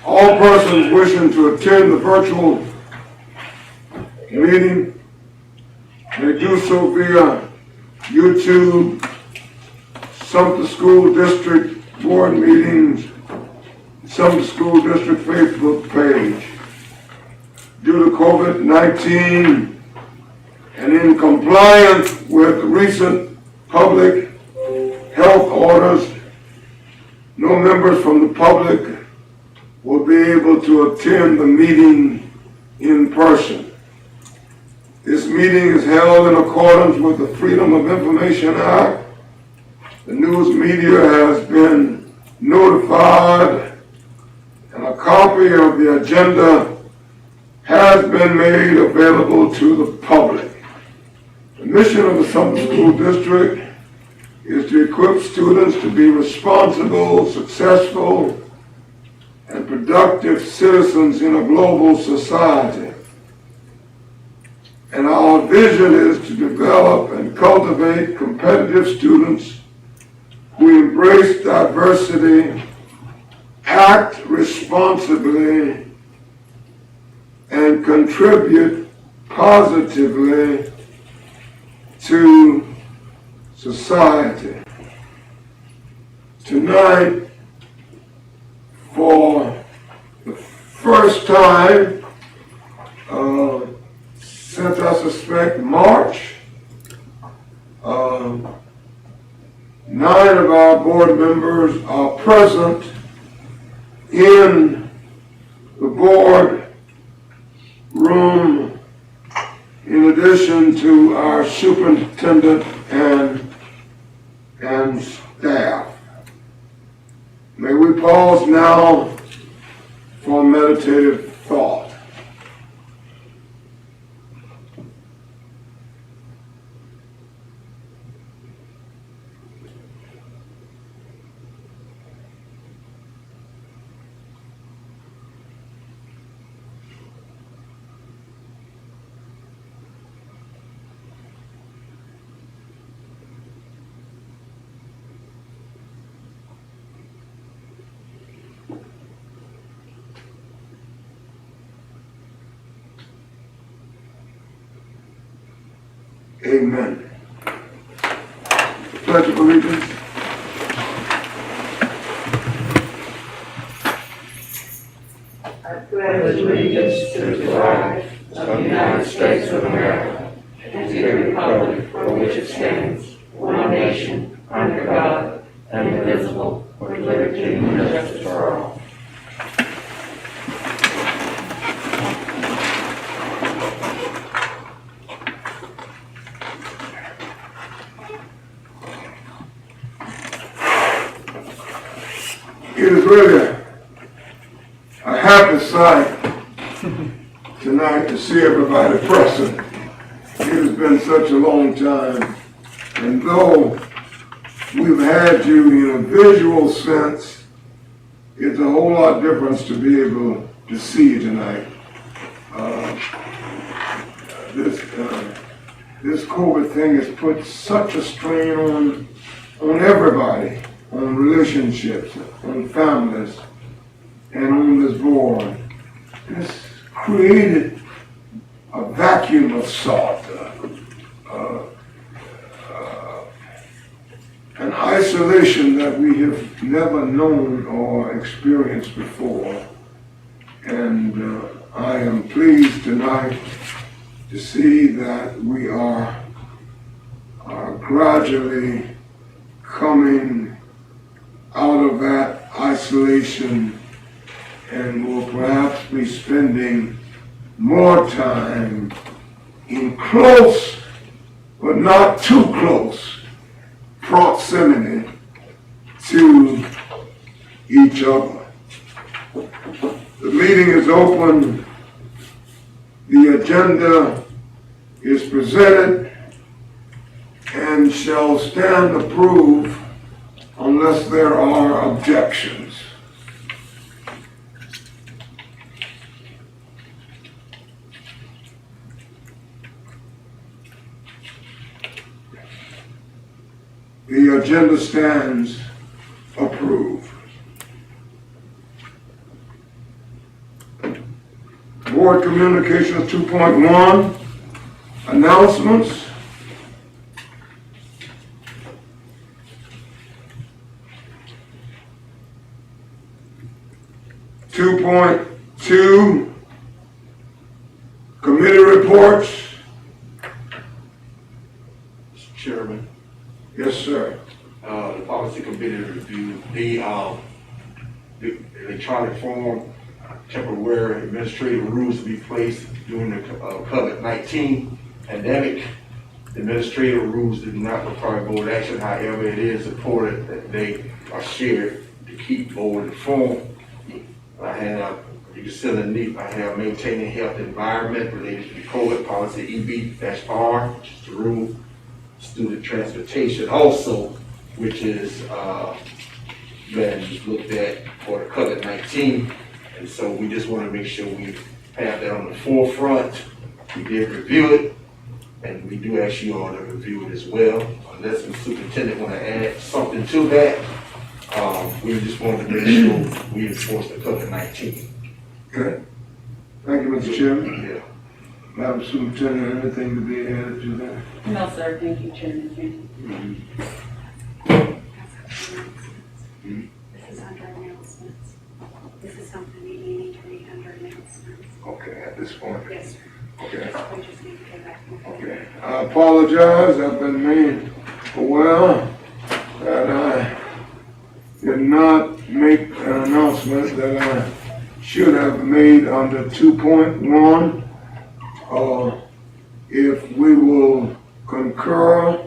All persons wishing to attend the virtual meeting may do so via YouTube, Sumter School District Board Meetings, Sumter School District Facebook page. Due to COVID-19 and in compliance with recent public health orders, no members from the public will be able to attend the meeting in person. This meeting is held in accordance with the Freedom of Information Act. The news media has been notified, and a copy of the agenda has been made available to the public. The mission of the Sumter School District is to equip students to be responsible, successful, and productive citizens in a global society. And our vision is to develop and cultivate competitive students who embrace diversity, act responsibly, and contribute positively to society. Tonight, for the first time since I suspect March, 9 of our board members are present in the board room, in addition to our superintendent and staff. May we pause now for meditative thought. Amen. Pledge of allegiance. I pledge allegiance to the flag of the United States of America and to the republic for which it stands, one nation, under God, indivisible, with liberty and justice for all. It is really a happy sight tonight to see everybody present. It has been such a long time, and though we've had you in a visual sense, it's a whole lot different to be able to see you tonight. This COVID thing has put such a strain on everybody, on relationships, on families, and on this board. It's created a vacuum of salt, an isolation that we have never known or experienced before. And I am pleased tonight to see that we are gradually coming out of that isolation and will perhaps be spending more time in close, but not too close, proximity to each other. The meeting is open. The agenda is presented and shall stand approved unless there are objections. The agenda stands approved. Board Communications 2.1, announcements. 2.2, committee reports. Mr. Chairman, Yes, sir. the policy committee reviewed the electronic form temporary administrative rules to be placed during the COVID-19 pandemic. The administrative rules do not require board action. However, it is important that they are shared to keep board informed. You can still need, I have maintaining health environment related to the COVID policy EB-R, which is the rule. Student transportation also, which is been looked at for the COVID-19. And so we just want to make sure we have that on the forefront. We did review it, and we do ask you all to review it as well. Unless the superintendent want to add something to that, we just want to make sure we enforce the COVID-19. Okay. Thank you, Mr. Chairman. Yeah. Madam Superintendent, anything to be added to that? No, sir, thank you, Chairman. This is under announcements. This is something we need to read under announcements. Okay, at this point. Yes, sir. Okay. We just need to go back. Okay. I apologize. I've been made aware that I did not make an announcement that I should have made under 2.1. If we will concur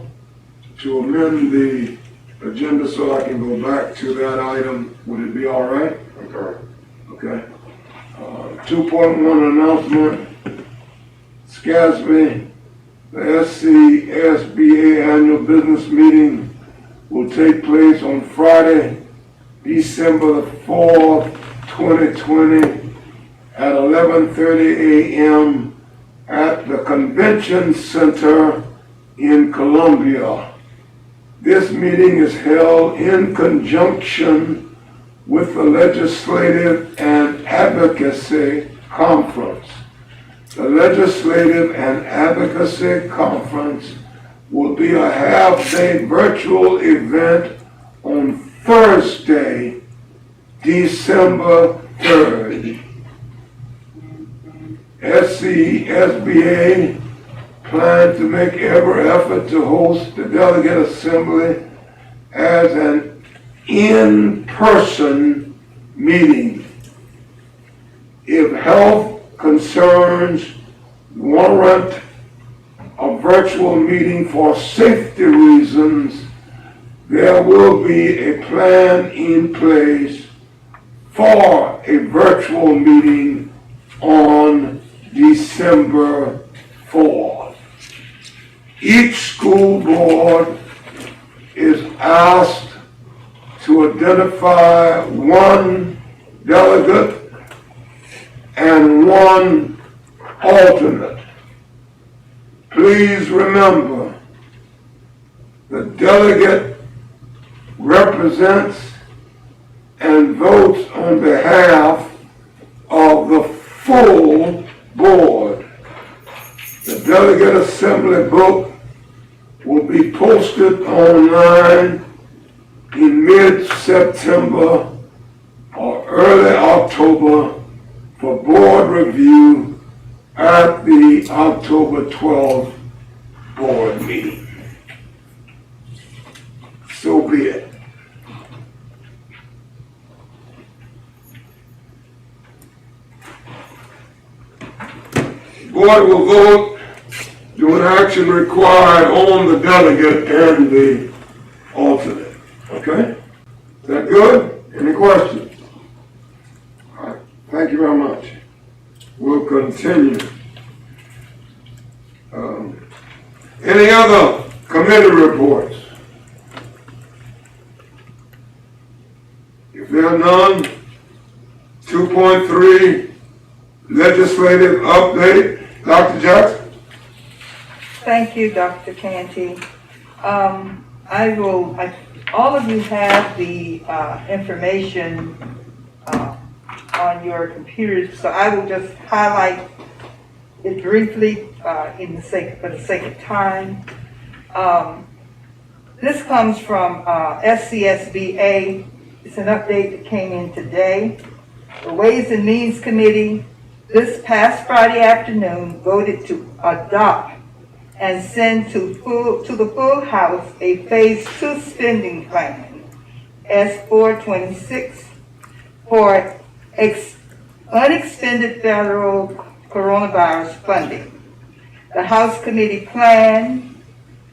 to amend the agenda so I can go back to that item, would it be all right? Concur. Okay. 2.1 announcement. SCASB, the SCSBA annual business meeting will take place on Friday, December the 4th, 2020 at 11:30 a.m. at the Convention Center in Columbia. This meeting is held in conjunction with the Legislative and Advocacy Conference. The Legislative and Advocacy Conference will be a half-day virtual event on Thursday, December 3rd. SCSBA plans to make every effort to host the delegate assembly as an in-person meeting. If health concerns warrant a virtual meeting for safety reasons, there will be a plan in place for a virtual meeting on December 4th. Each school board is asked to identify one delegate and one alternate. Please remember, the delegate represents and votes on behalf of the full board. The delegate assembly book will be posted online in mid-September or early October for board review at the October 12th board meeting. So be it. Board will vote to an action required on the delegate and the alternate. Okay? Is that good? Any questions? All right. Thank you very much. We'll continue. Any other committee reports? If there are none, 2.3 legislative update. Dr. Jackson? Thank you, Dr. Canty. All of you have the information on your computers, so I will just highlight it briefly for the sake of time. This comes from SCSBA. It's an update that came in today. The Ways and Means Committee this past Friday afternoon voted to adopt and send to the full House a Phase 2 spending plan, S426, for unexpended federal coronavirus funding. The House Committee plan,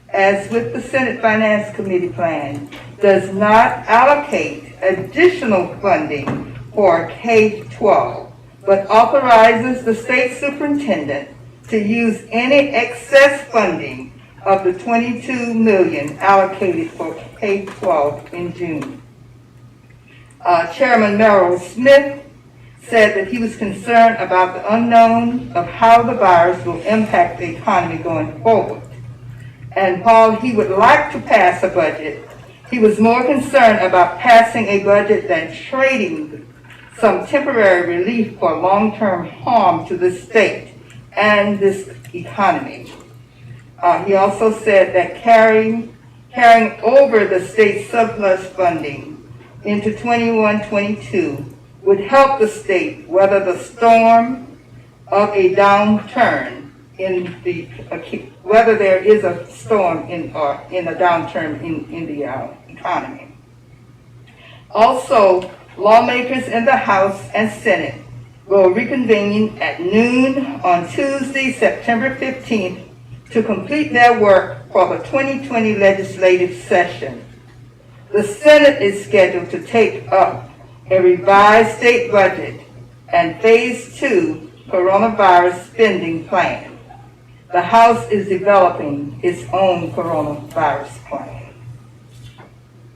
as with the Senate Finance Committee plan, does not allocate additional funding for K-12, but authorizes the state superintendent to use any excess funding of the $22 million allocated for K-12 in June. Chairman Merrill Smith said that he was concerned about the unknown of how the virus will impact the economy going forward. And while he would like to pass a budget, he was more concerned about passing a budget than trading some temporary relief for long-term harm to the state and this economy. He also said that carrying over the state surplus funding into 21-22 would help the state weather the storm of a downturn whether there is a storm in a downturn in the economy. Also, lawmakers in the House and Senate will reconvene at noon on Tuesday, September 15th, to complete their work for the 2020 legislative session. The Senate is scheduled to take up a revised state budget and Phase 2 coronavirus spending plan. The House is developing its own coronavirus plan.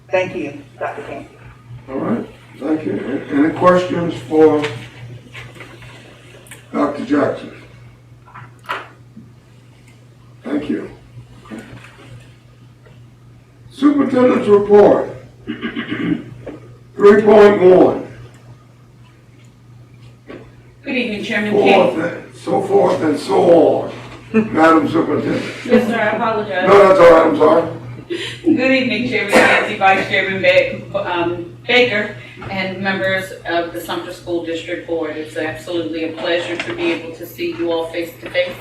Thank you, Dr. King. All right, thank you. Any questions for Dr. Jackson? Thank you. Superintendents Report 3.1. Good evening, Chairman King. So forth and so on. Madam Superintendent. Yes, sir, I apologize. No, that's all right, I'm sorry. Good evening, Chairman Nancy, Vice Chairman Baker, and members of the Sumter School District Board. It's absolutely a pleasure to be able to see you all face to face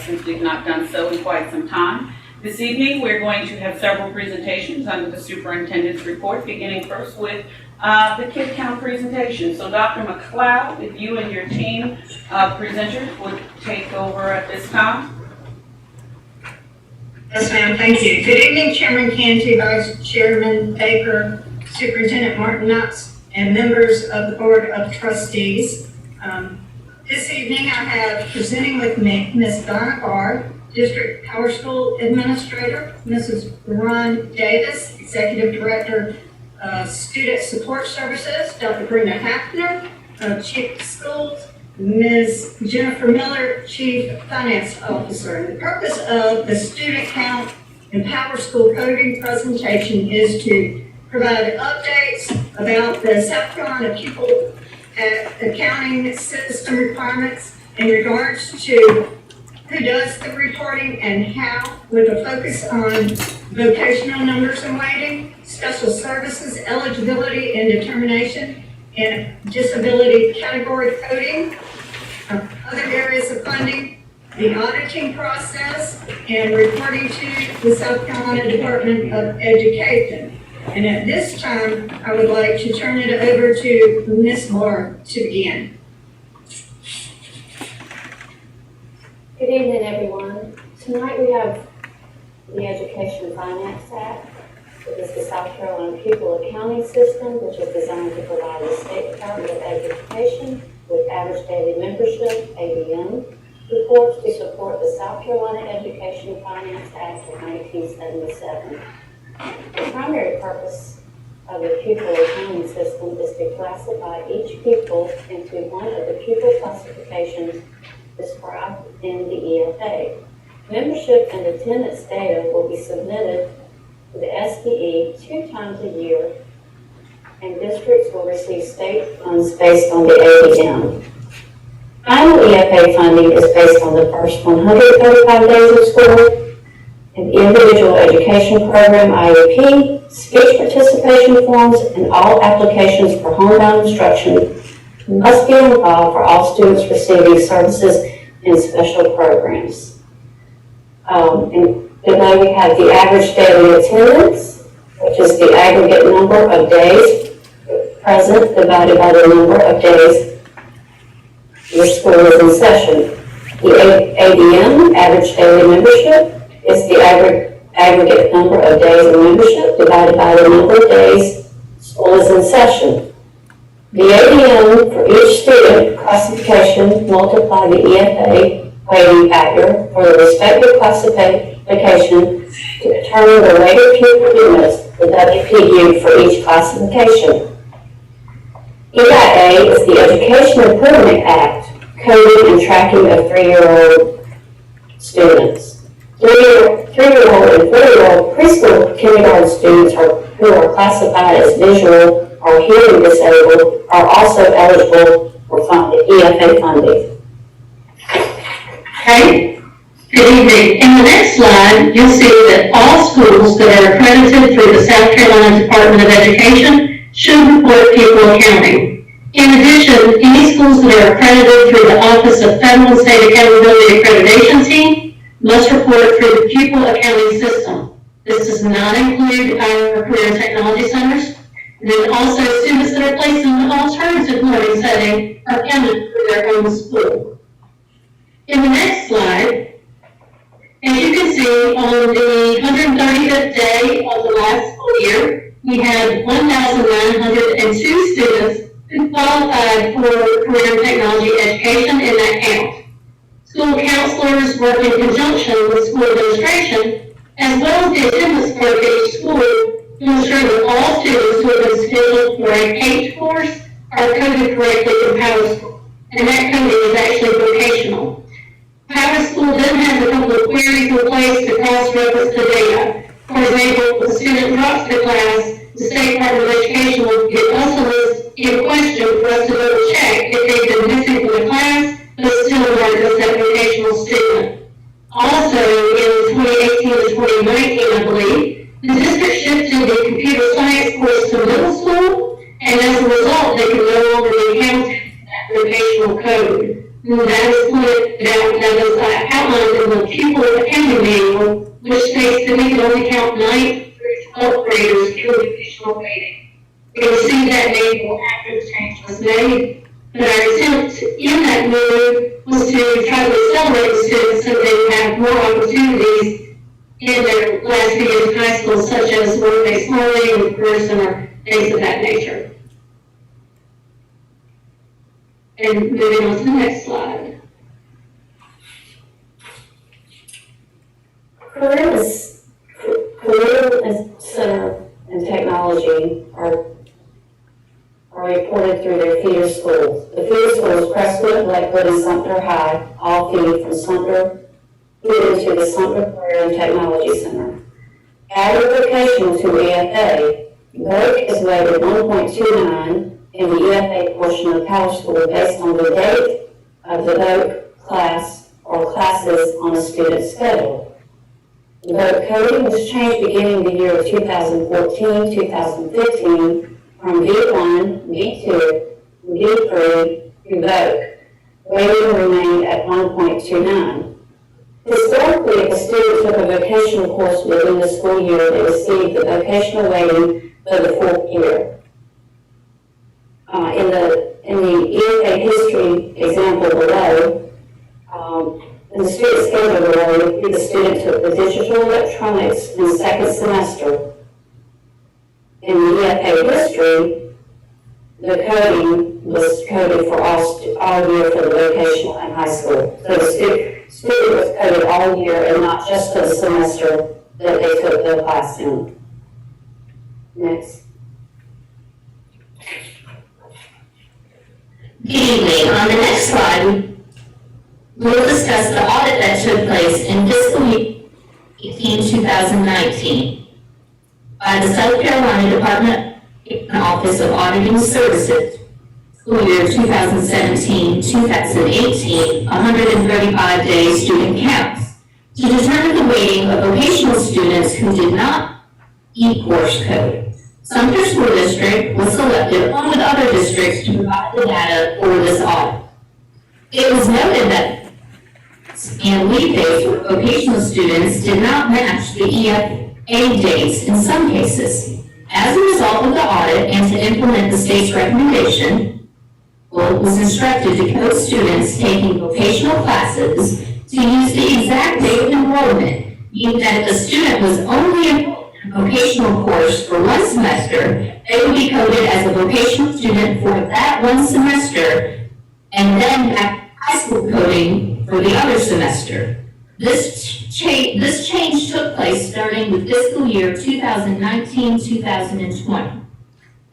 since we've not done so in quite some time. This evening, we're going to have several presentations under the Superintendent's Report, beginning first with the kid count presentation. So Dr. McLeod, if you and your team presenters would take over at this time. Yes, ma'am, thank you. Good evening, Chairman Canty, Vice Chairman Baker, Superintendent Martinez, and members of the Board of Trustees. This evening I have presenting with me Ms. Donna Barr, District PowerSchool Administrator, Mrs. Ron Davis, Executive Director of Student Support Services, Dr. Brenda Hackner, Chief of Schools, Ms. Jennifer Miller, Chief Finance Officer. And the purpose of the student count and PowerSchool Coding presentation is to provide updates about the South Carolina pupil accounting system requirements in regards to who does the reporting and how, with a focus on vocational numbers and weighting, special services, eligibility and determination, and disability category coding, other areas of funding, the auditing process, and reporting to the South Carolina Department of Education. And at this time, I would like to turn it over to Ms. Barr to begin. Good evening, everyone. Tonight we have the Education and Finance Act. It is the South Carolina Pupil Accounting System, which is designed to provide the State Department of Education with average daily membership, ADM, reports to support the South Carolina Education and Finance Act of 1977. The primary purpose of the pupil accounting system is to classify each pupil into one of the pupil classifications described in the EFA. Membership and attendance data will be submitted to the SDE 2 times a year and districts will receive state funds based on the ADM. Final EFA funding is based on the first 135 days of school, and individual education program IEP, speech participation forms, and all applications for homebound instruction must be on file for all students receiving services in special programs. And below we have the average daily attendance, which is the aggregate number of days present divided by the number of days your school is in session. The ADM, average daily membership, is the aggregate number of days of membership divided by the number of days school is in session. The ADM for each student classification multiply the EFA weighting factor for the respective classification to determine the weighted pupil units, the WPU, for each classification. EIA is the Education Improvement Act, coding and tracking of 3-year-old students. 3-year-old and 4-year-old preschool kindergarten students who are classified as visual or hearing disabled are also eligible for EFA funding. Okay, good evening. In the next slide, you'll see that all schools that are accredited through the South Carolina Department of Education should report pupil accounting. In addition, any schools that are accredited through the Office of Federal and State Accountability Accreditation Team must report through the pupil accounting system. This does not include our career and technology centers. And then also students that are placed in the alternative learning setting are counted for their own school. In the next slide, as you can see, on the 135th day of the last school year, we had 1,902 students who qualified for career and technology education in that count. School counselors work in conjunction with school administration, as well as the attendance clerk at each school, to ensure that all students who have been scheduled for a CAPE course are coded correctly in PowerSchool, and that coding is actually vocational. PowerSchool then has a couple of queries in place to cross-reference the data. For example, if a student drops their class, the State Department of Education will give us a list in question for us to double check if they've been missing from the class, but still marked as that vocational student. Also, in 2018 to 2019, I believe, the district shifted the computer science course to middle school, and as a result, they can no longer be counted as vocational code. And that is pointed out, that is outlined in the pupil accounting manual, which states that we can only count 9th through 12th graders in vocational grading. We received that manual after the change was made, but our attempt in that move was to try to accelerate the students so they would have more opportunities in their last few years of high school, such as work-based learning, with career center, things of that nature. And moving on to the next slide. Career Center and Technology are reported through their feeder schools. The feeder schools, Crestwood, Lakewood, and Sumter High, all feed from Sumter into the Sumter Career and Technology Center. Aggregation to EFA, VOC is rated 1.29 in the EFA portion of PowerSchool based on the date of the VOC class or classes on a student's schedule. The VOC coding was changed beginning the year of 2014, 2015 from V1, V2, V3 to VOC. Rating remained at 1.29. Historically, if a student took a vocational course within the school year, they received the vocational rating for the full year. In the EFA history example below, in the student schedule below, the student took the digital electronics in the second semester. In the EFA history, the coding was coded for all year for the vocational and high school. So the student was coded all year and not just for the semester that they took the class in. Next. Good evening. On the next slide, we'll discuss the audit that took place in fiscal year 2019 by the South Carolina Department Office of Auditing Services, school year 2017-2018, 135-day student counts to determine the weighting of vocational students who did not meet course code. Sumter School District was selected along with other districts to provide the data for this audit. It was noted that and leave dates for vocational students did not match the EFA dates in some cases. As a result of the audit and to implement the state's recommendation, was instructed to code students taking vocational classes to use the exact date of enrollment, meaning that if a student was only enrolled in a vocational course for one semester, they would be coded as a vocational student for that one semester, and then have high school coding for the other semester. This change took place starting with fiscal year 2019-2020.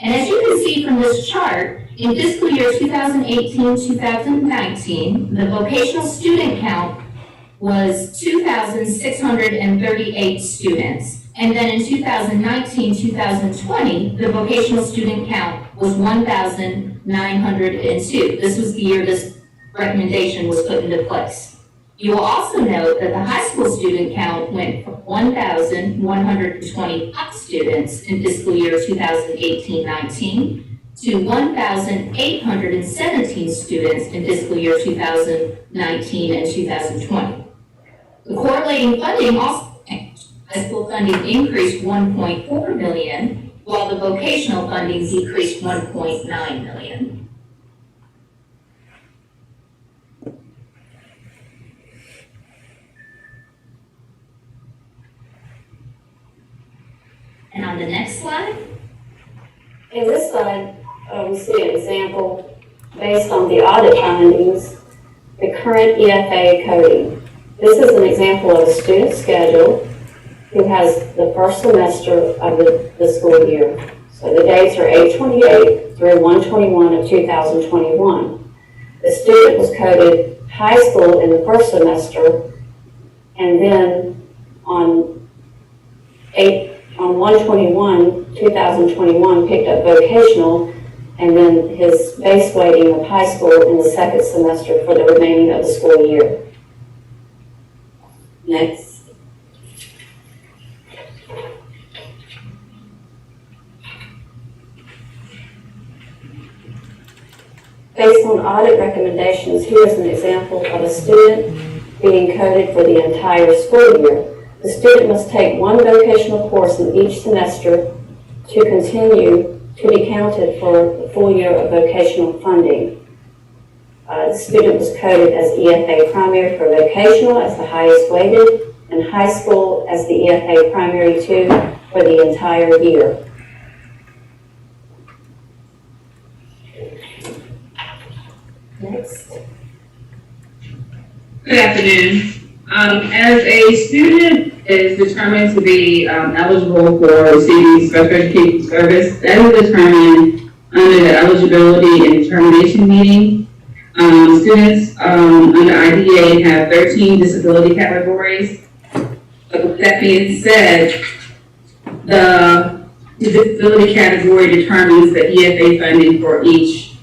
And as you can see from this chart, in fiscal year 2018-2019, the vocational student count was 2,638 students. And then in 2019-2020, the vocational student count was 1,902. This was the year this recommendation was put into place. You will also note that the high school student count went from 1,125 students in fiscal year 2018-19 to 1,817 students in fiscal year 2019 and 2020. The correlating funding also changed. High school funding increased $1.4 million, while the vocational funding decreased $1.9 million. And on the next slide? In this slide, we see an example based on the audit findings, the current EFA coding. This is an example of a student schedule who has the first semester of the school year. So the dates are 8/28 through 1/21 of 2021. The student was coded high school in the first semester, and then on 1/21/2021 picked up vocational, and then his base weighting of high school in the second semester for the remaining of the school year. Next. Based on audit recommendations, here's an example of a student being coded for the entire school year. The student must take one vocational course in each semester to continue to be counted for the full year of vocational funding. The student was coded as EFA primary for vocational as the highest weighted, and high school as the EFA primary 2 for the entire year. Next. Good afternoon. As a student is determined to be eligible for receiving special education service, that is determined under the eligibility and determination meeting. Students under IDA have 13 disability categories. With that being said, the disability category determines the EFA funding for each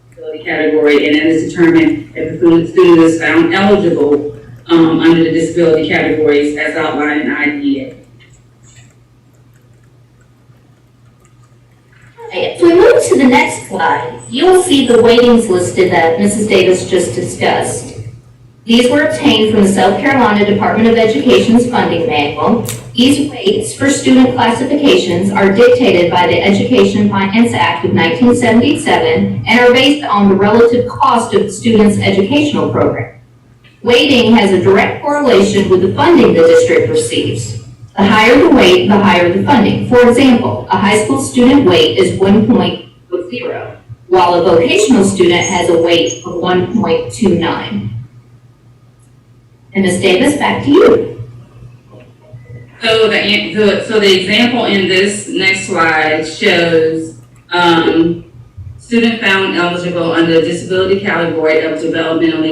disability category, and then is determined if the student is found eligible under the disability categories as outlined in IDEA. If we move to the next slide, you will see the weightings listed that Mrs. Davis just discussed. These were obtained from the South Carolina Department of Education's funding manual. These weights for student classifications are dictated by the Education and Finance Act of 1977 and are based on the relative cost of the student's educational program. Weighting has a direct correlation with the funding the district receives. The higher the weight, the higher the funding. For example, a high school student weight is 1.0, while a vocational student has a weight of 1.29. And Ms. Davis, back to you. So the example in this next slide shows student found eligible under the disability category of development and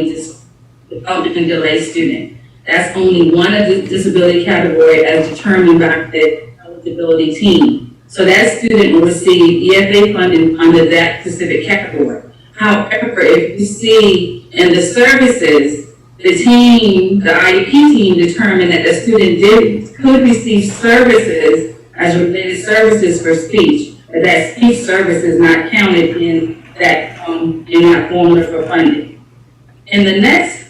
delayed student. That's only one of the disability category as determined by the eligibility team. So that student will receive EFA funding under that specific category. However, if you see in the services, the team, the IEP team determined that the student could receive services as related services for speech, but that speech service is not counted in that formula for funding. In the next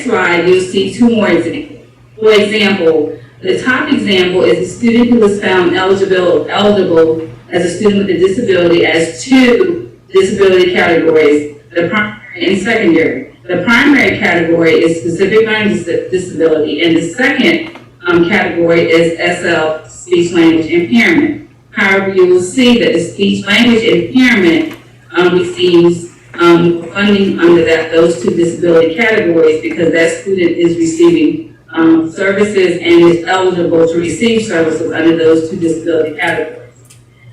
slide, you'll see two more examples. For example, the top example is a student who was found eligible as a student with a disability as two disability categories, the primary and secondary. The primary category is specific learning disability, and the second category is SL, speech language impairment. However, you will see that the speech language impairment receives funding under those two disability categories because that student is receiving services and is eligible to receive services under those two disability categories.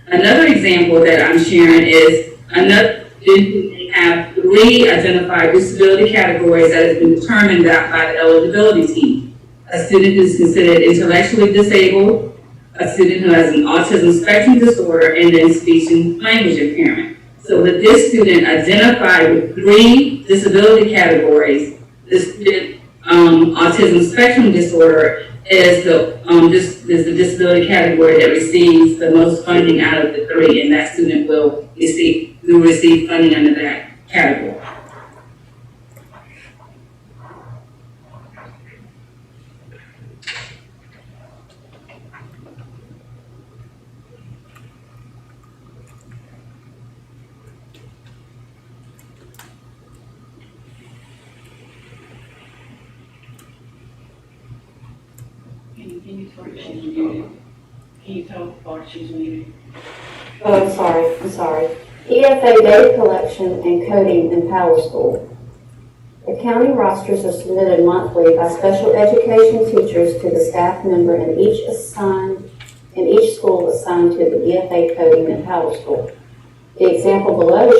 Another example that I'm sharing is another student who may have 3 identified disability categories that has been determined by the eligibility team. A student who is considered intellectually disabled, a student who has an autism spectrum disorder, and then speech and language impairment. So with this student identified with 3 disability categories, the student autism spectrum disorder is the disability category that receives the most funding out of the 3, and that student will receive funding under that category. Can you tell Bart she's muted? Oh, I'm sorry. EFA data collection and coding in PowerSchool. The county rosters are submitted monthly by special education teachers to the staff member in each school assigned to the EFA coding in PowerSchool. The example below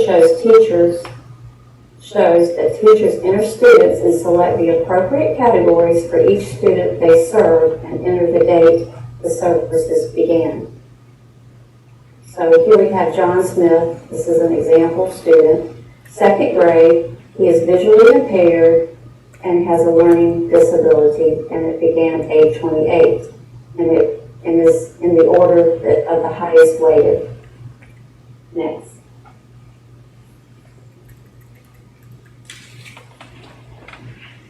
shows that teachers enter students and select the appropriate categories for each student they serve and enter the date the services began. So here we have John Smith. This is an example student. 2nd grade. He is visually impaired and has a learning disability, and it began at age 28. And it is in the order of the highest weighted. Next.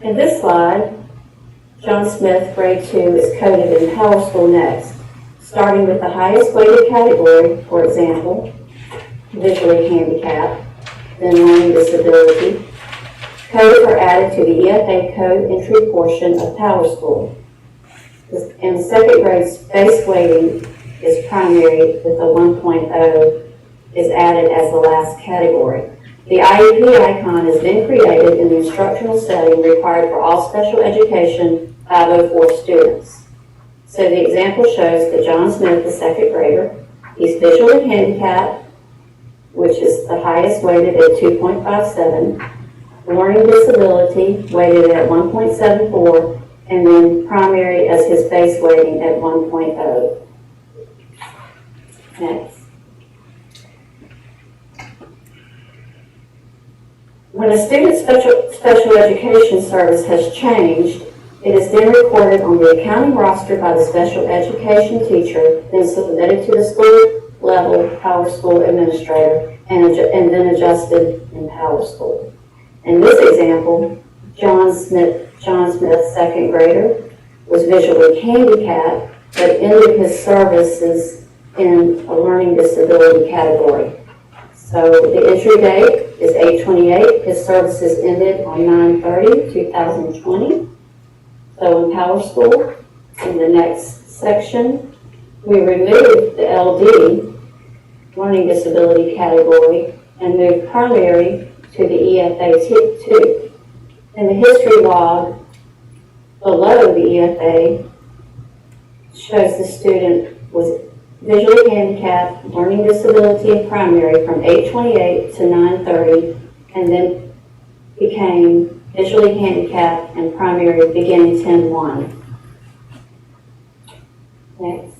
In this slide, John Smith, grade 2, is coded in PowerSchool next, starting with the highest weighted category, for example, visually handicapped, then learning disability. Codes are added to the EFA code entry portion of PowerSchool. And 2nd grade's base weighting is primary with a 1.0 is added as the last category. The IEP icon has been created in the instructional setting required for all special education 504 students. So the example shows that John Smith, the 2nd grader, he's visually handicapped, which is the highest weighted at 2.57, learning disability weighted at 1.74, and then primary as his base weighting at 1.0. Next. When a student's special education service has changed, it is then recorded on the accounting roster by the special education teacher, then submitted to the school level PowerSchool administrator, and then adjusted in PowerSchool. In this example, John Smith, 2nd grader, was visually handicapped, but ended his services in a learning disability category. So the entry date is 8/28. His services ended on 9/30/2020. So in PowerSchool, in the next section, we removed the LD, learning disability category, and moved primary to the EFA 2. In the history log below the EFA shows the student was visually handicapped, learning disability in primary from 8/28 to 9/30, and then became visually handicapped and primary beginning 10/1. Next.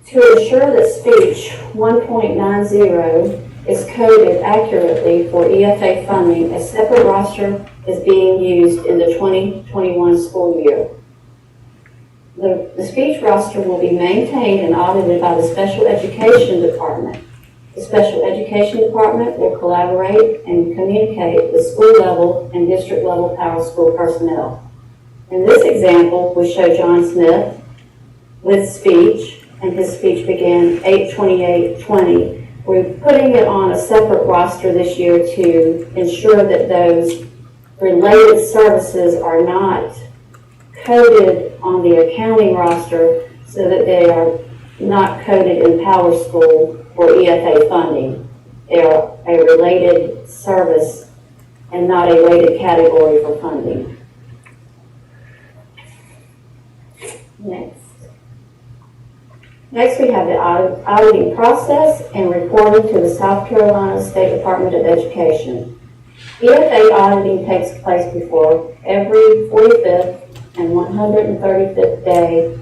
To ensure that speech 1.90 is coded accurately for EFA funding, a separate roster is being used in the 2021 school year. The speech roster will be maintained and audited by the Special Education Department. The Special Education Department will collaborate and communicate with school level and district level PowerSchool personnel. In this example, we show John Smith with speech, and his speech began 8/28/20. We're putting it on a separate roster this year to ensure that those related services are not coded on the accounting roster so that they are not coded in PowerSchool for EFA funding. They are a related service and not a rated category for funding. Next we have the auditing process and reporting to the South Carolina State Department of Education. EFA auditing takes place before every 45th and 135th day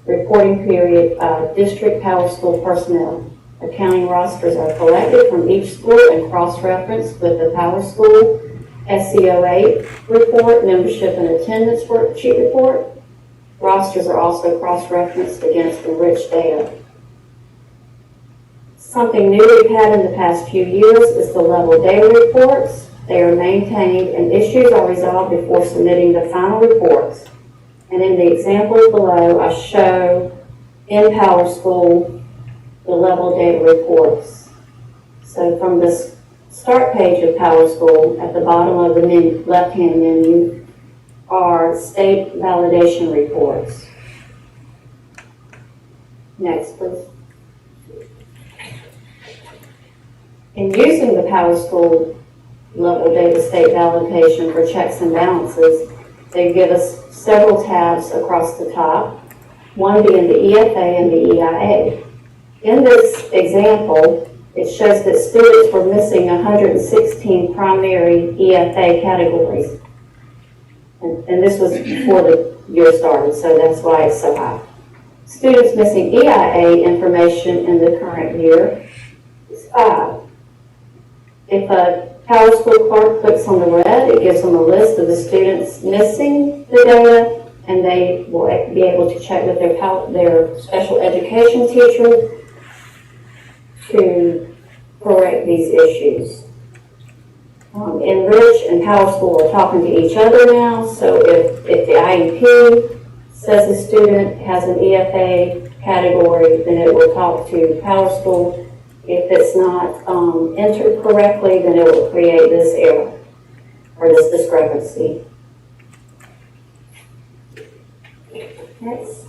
reporting period by district PowerSchool personnel. Accounting rosters are collected from each school and cross-referenced with the PowerSchool SCO8 report, membership and attendance worksheet report. Rosters are also cross-referenced against Enriched data. Something new we've had in the past few years is the level data reports. They are maintained and issues are resolved before submitting the final reports. And in the examples below, I show in PowerSchool the level data reports. So from this start page of PowerSchool, at the bottom of the left-hand menu, are state validation reports. Next, please. In using the PowerSchool level data state validation for checks and balances, they give us several tabs across the top, one being the EFA and the EIA. In this example, it shows that students were missing 116 primary EFA categories. And this was before the year started, so that's why it's so high. Students missing EIA information in the current year is 5. If a PowerSchool clerk clicks on the red, it gives them a list of the students missing the data, and they will be able to check with their special education teacher to correct these issues. Enriched and PowerSchool are talking to each other now, so if the IEP says a student has an EFA category, then it will talk to PowerSchool. If it's not entered correctly, then it will create this error or this discrepancy. Next.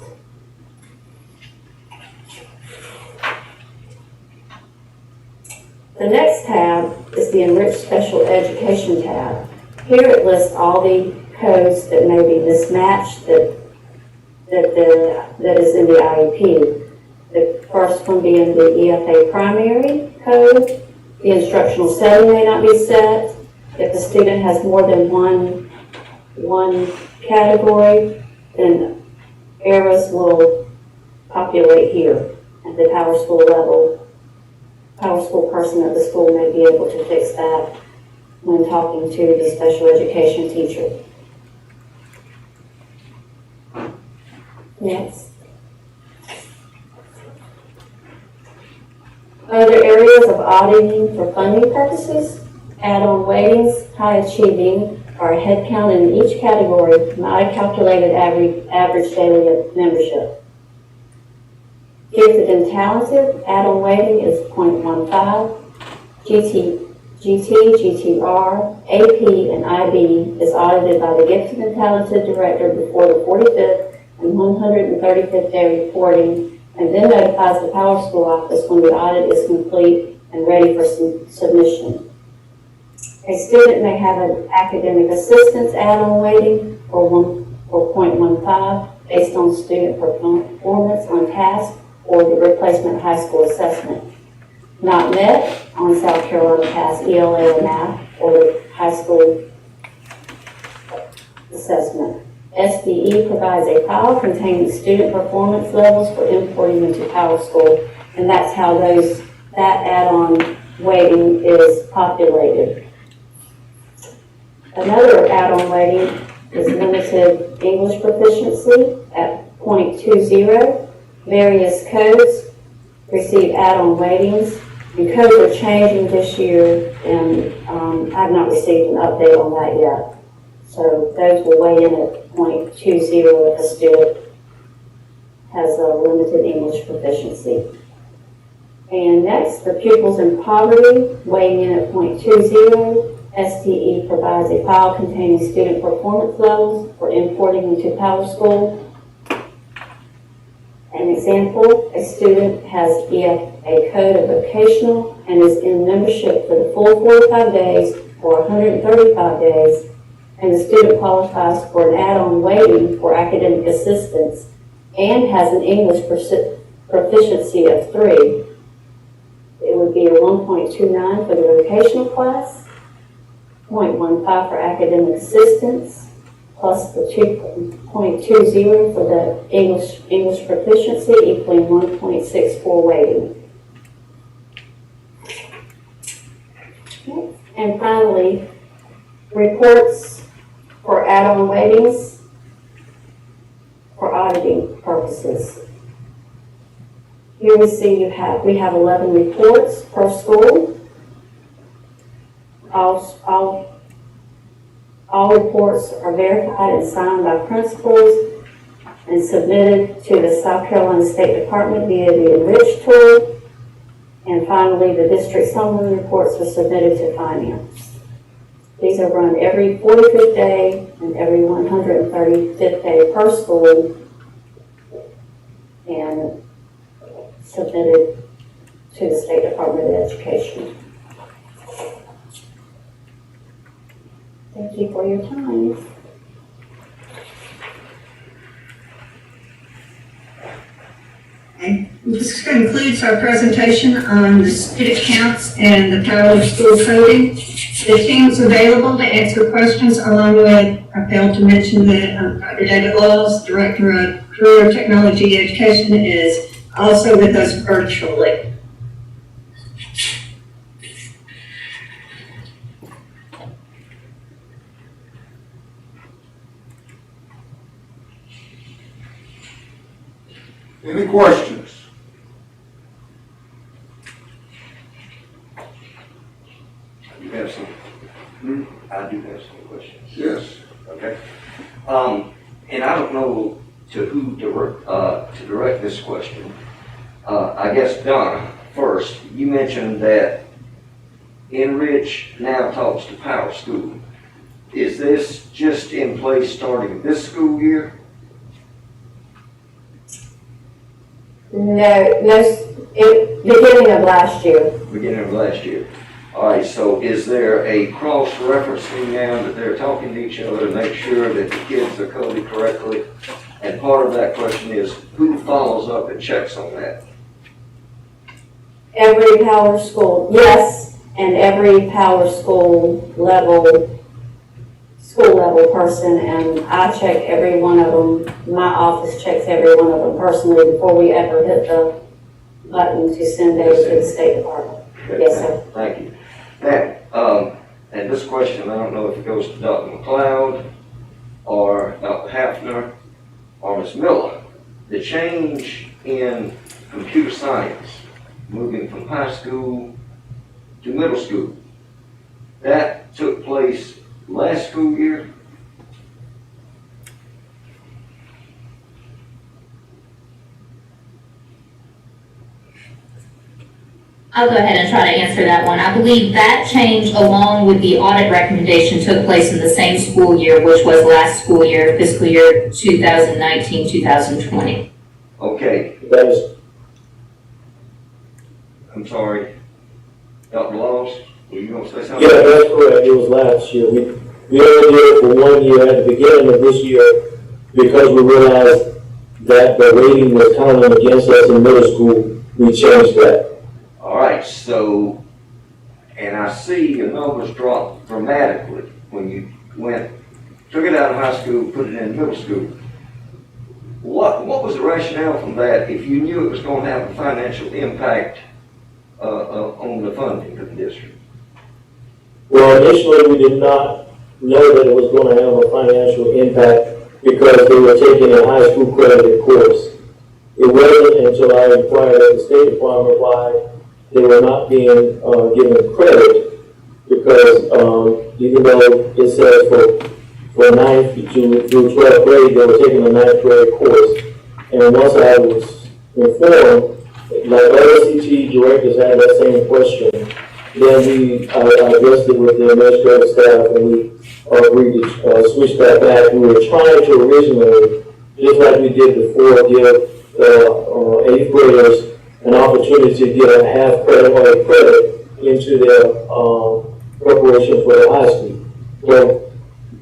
The next tab is the Enriched Special Education tab. Here it lists all the codes that may be mismatched that is in the IEP. The first one being the EFA primary code. The instructional setting may not be set. If the student has more than one category, then errors will populate here at the PowerSchool level. PowerSchool person at the school may be able to fix that when talking to the special education teacher. Next. Other areas of auditing for funding purposes, add-on weightings, high achieving, are a head count in each category, not a calculated average daily membership. Gifted and talented, add-on weighting is 0.15. GT, GTR, AP, and IB is audited by the Gifted and Talented Director before the 45th and 135th day reporting, and then notifies the PowerSchool office when the audit is complete and ready for submission. A student may have an academic assistance add-on weighting for 0.15 based on student performance on task or the replacement high school assessment. Not met on South Carolina Pass ELA or math or the high school assessment. SDE provides a file containing student performance levels for importing into PowerSchool, and that's how that add-on weighting is populated. Another add-on weighting is limited English proficiency at .20. Various codes receive add-on weightings, and codes are changing this year, and I've not received an update on that yet. So those will weigh in at .20 if a student has a limited English proficiency. And next, the pupils in poverty, weighing in at .20. STE provides a file containing student performance levels for importing into PowerSchool. An example, a student has EFA code of vocational and is in membership for the full 45 days or 135 days, and the student qualifies for an add-on weighting for academic assistance and has an English proficiency of 3. It would be a 1.29 for the vocational class, 0.15 for academic assistance, plus the 2.20 for the English proficiency, equaling 1.64 weighting. Okay. And finally, reports for add-on weightings for auditing purposes. Here we see we have 11 reports per school. All reports are verified and signed by principals and submitted to the South Carolina State Department via the Enriched tool. And finally, the district summary reports are submitted to finance. These are run every 45th day and every 135th day per school and submitted to the State Department of Education. Thank you for your time. Okay. This concludes our presentation on the student counts and the PowerSchool Coding. The team is available to answer questions, along with, I failed to mention that Dr. David Laws, Director of Career Technology Education, is also with us virtually. Any questions? I do have some. I do have some questions. Yes. Okay. And I don't know to who to direct this question. I guess Donna, first, you mentioned that Enriched now talks to PowerSchool. Is this just in place starting this school year? Beginning of last year. Beginning of last year. All right, so is there a cross-referencing now that they're talking to each other to make sure that the kids are coded correctly? And part of that question is, who follows up and checks on that? Every PowerSchool, yes, and every PowerSchool school level person, and I check every one of them. My office checks every one of them personally before we ever hit the button to send those to the State Department. Yes, sir. Thank you. Now, and this question, I don't know if it goes to Dr. McLeod or Dr. Hackner or Ms. Miller. The change in computer science, moving from high school to middle school, that took place last school year? I'll go ahead and try to answer that one. I believe that change, along with the audit recommendation, took place in the same school year, which was last school year, fiscal year 2019-2020. Okay. That is, I'm sorry. Dr. Laws, were you going to say something? yeah, that's correct. It was last year. We only did it for 1 year at the beginning of this year because we realized that the rating was counting against us in middle school. We changed that. All right, so, and I see your numbers drop dramatically when you went took it out of high school, put it in middle school. What was the rationale from that if you knew it was going to have a financial impact on the funding of the district? Well, initially, we did not know that it was going to have a financial impact because they were taking a high school credited course. It wasn't until I inquired at the State Department why they were not being given credit, because even though it says for 9th through 12th grade, they were taking a 9th grade course. And once I was informed, like other CT directors had that same question, then I addressed it with the administrative staff, and we agreed to switch that back. We were trying to originally, just like we did before, give 8th graders an opportunity to get a half credit or a credit into their preparation for the high school. But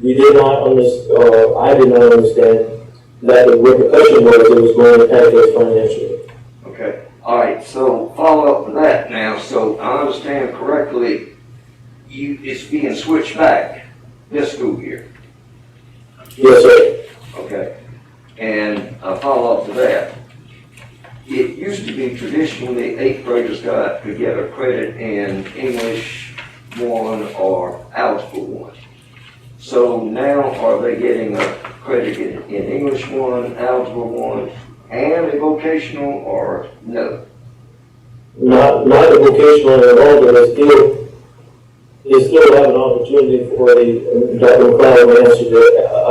we did not understand, I did not understand that the repercussion was it was going to impact us financially. Okay, all right, so follow up with that now. So I understand correctly, it's being switched back this school year. Yes, sir. Okay, and a follow up to that. It used to be traditionally 8th graders could get a credit in English 1 or Algebra 1. So now are they getting a credit in English 1, Algebra 1, and a vocational, or no? Not a vocational at all, but they still have an opportunity for Dr. McLeod to answer the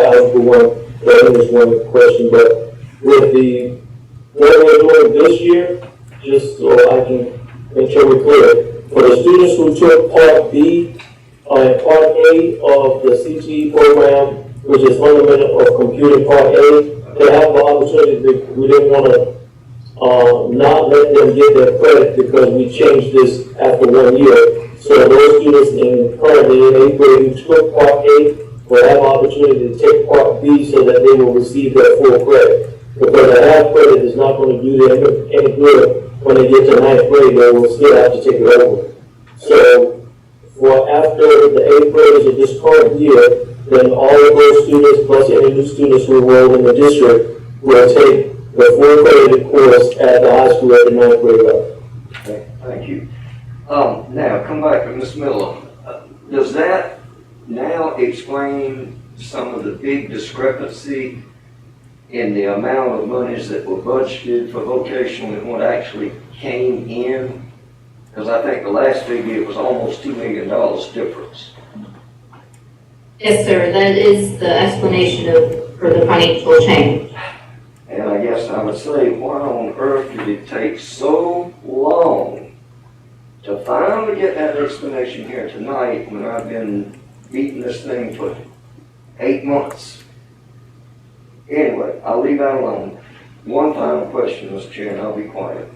Algebra 1, the English 1 question, but with what we're doing this year, just so I can make sure we're clear, for the students who took Part B and Part A of the CTE program, which is Fundamental of Computing Part A, they have the opportunity. We didn't want to not let them get their credit because we changed this after 1 year. So those students currently in 8th grade who took Part A will have an opportunity to take Part B so that they will receive their full credit. Because a half credit is not going to do them any good when they get to 9th grade. They will still have to take it over. So for after the 8th graders of this current year, then all of those students plus any new students who enroll in the district will take the full credited course at the high school at the 9th grade level. Okay, thank you. Now come back to Ms. Miller. Does that now explain some of the big discrepancy in the amount of monies that were budgeted for vocational and what actually came in? Because I think the last figure was almost $2 million difference. Yes, sir, that is the explanation for the financial change. And I guess I would say, why on earth did it take so long to finally get that explanation here tonight when I've been beating this thing for 8 months? Anyway, I'll leave that alone. One final question, Mr. Chair, and I'll be quiet.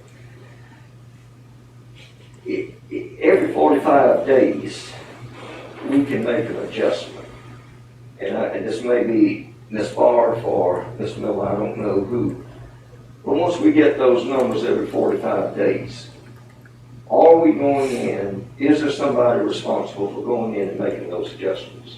Every 45 days, we can make an adjustment. And this may be Ms. Barr or Ms. Miller, I don't know who. But once we get those numbers every 45 days, are we going in, is there somebody responsible for going in and making those adjustments?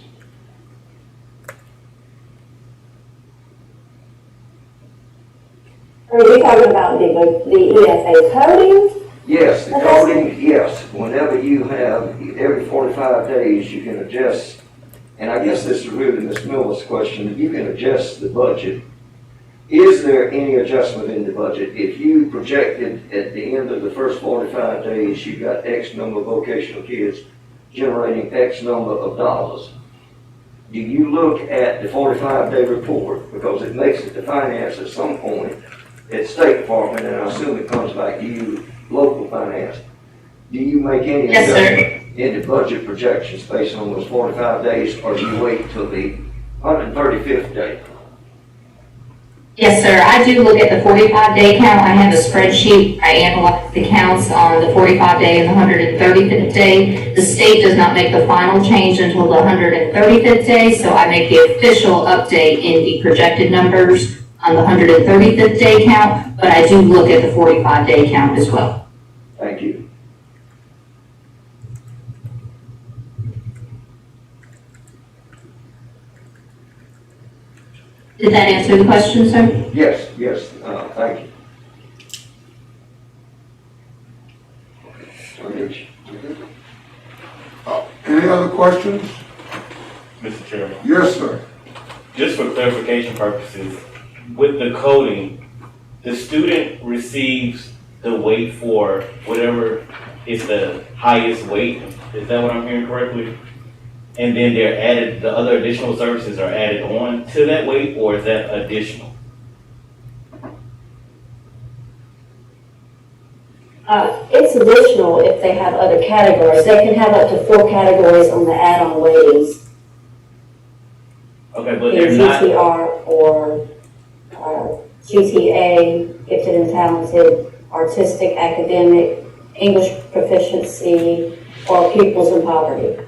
Are you talking about the EFA coding? Yes, the coding, yes. Whenever you have, every 45 days, you can adjust, and I guess this is really Ms. Miller's question, you can adjust the budget. Is there any adjustment in the budget? If you projected at the end of the first 45 days, you got X number of vocational kids generating X number of dollars, do you look at the 45-day report, because it makes it to finance at some point at State Department, and I assume it comes back to you, local finance. Do you make any adjustment in the budget projections based on those 45 days, or do you wait till the 135th day? Yes, sir, I do look at the 45-day count. I have a spreadsheet. I analyze the counts on the 45-day and the 135th day. The state does not make the final change until the 135th day, so I make the official update in the projected numbers on the 135th day count, but I do look at the 45-day count as well. Thank you. Did that answer the question, sir? Yes, thank you. Any other questions? Mr. Chairman, Yes, sir. just for clarification purposes, with the coding, the student receives the weight for whatever is the highest weight. Is that what I'm hearing correctly? And then they're added, the other additional services are added on to that weight, or is that additional? It's additional if they have other categories. They can have up to 4 categories on the add-on weightings. Okay, but In they're not, GTR or GTA, gifted and talented, artistic, academic, English proficiency, or pupils in poverty.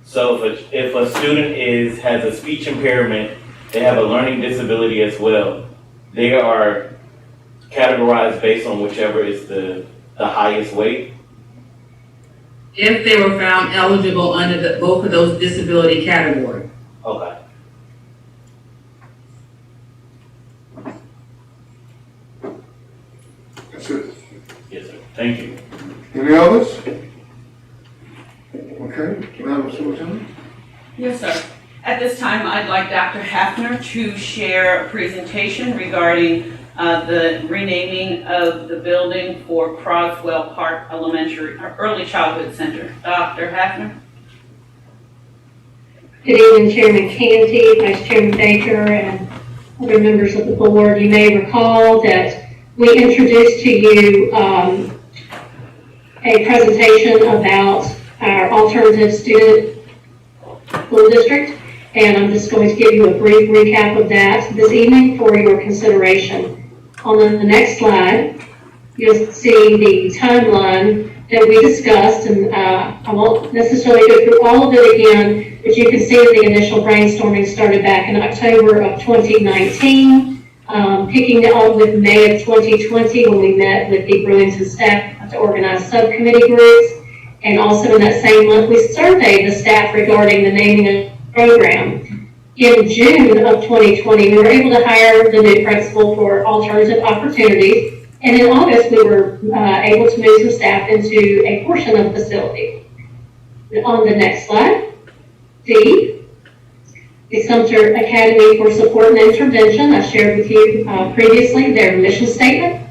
so if a student has a speech impairment, they have a learning disability as well, they are categorized based on whichever is the highest weight? If they were found eligible under both of those disability categories. Okay. That's it. Yes, sir. Thank you. Any others? Okay, Madam Superintendent? Yes, sir. At this time, I'd like Dr. Hackner to share a presentation regarding the renaming of the building for Croswell Park Early Childhood Center. Dr. Hackner? Good evening, Chairman Canty, Vice Chairman Baker, and other members of the board. You may recall that we introduced to you a presentation about our alternative student school district, and I'm just going to give you a brief recap of that this evening for your consideration. On the next slide, you'll see the timeline that we discussed, and I won't necessarily go through all of it again, but you can see that the initial brainstorming started back in October of 2019, picking it up with May of 2020 when we met with the Brewington staff to organize subcommittee groups, and also in that same month we surveyed the staff regarding the naming of the program. In June of 2020, we were able to hire the new principal for alternative opportunities, and in August, we were able to move some staff into a portion of the facility. On the next slide, D, the Sumter Academy for Support and Intervention. I shared with you previously their mission statement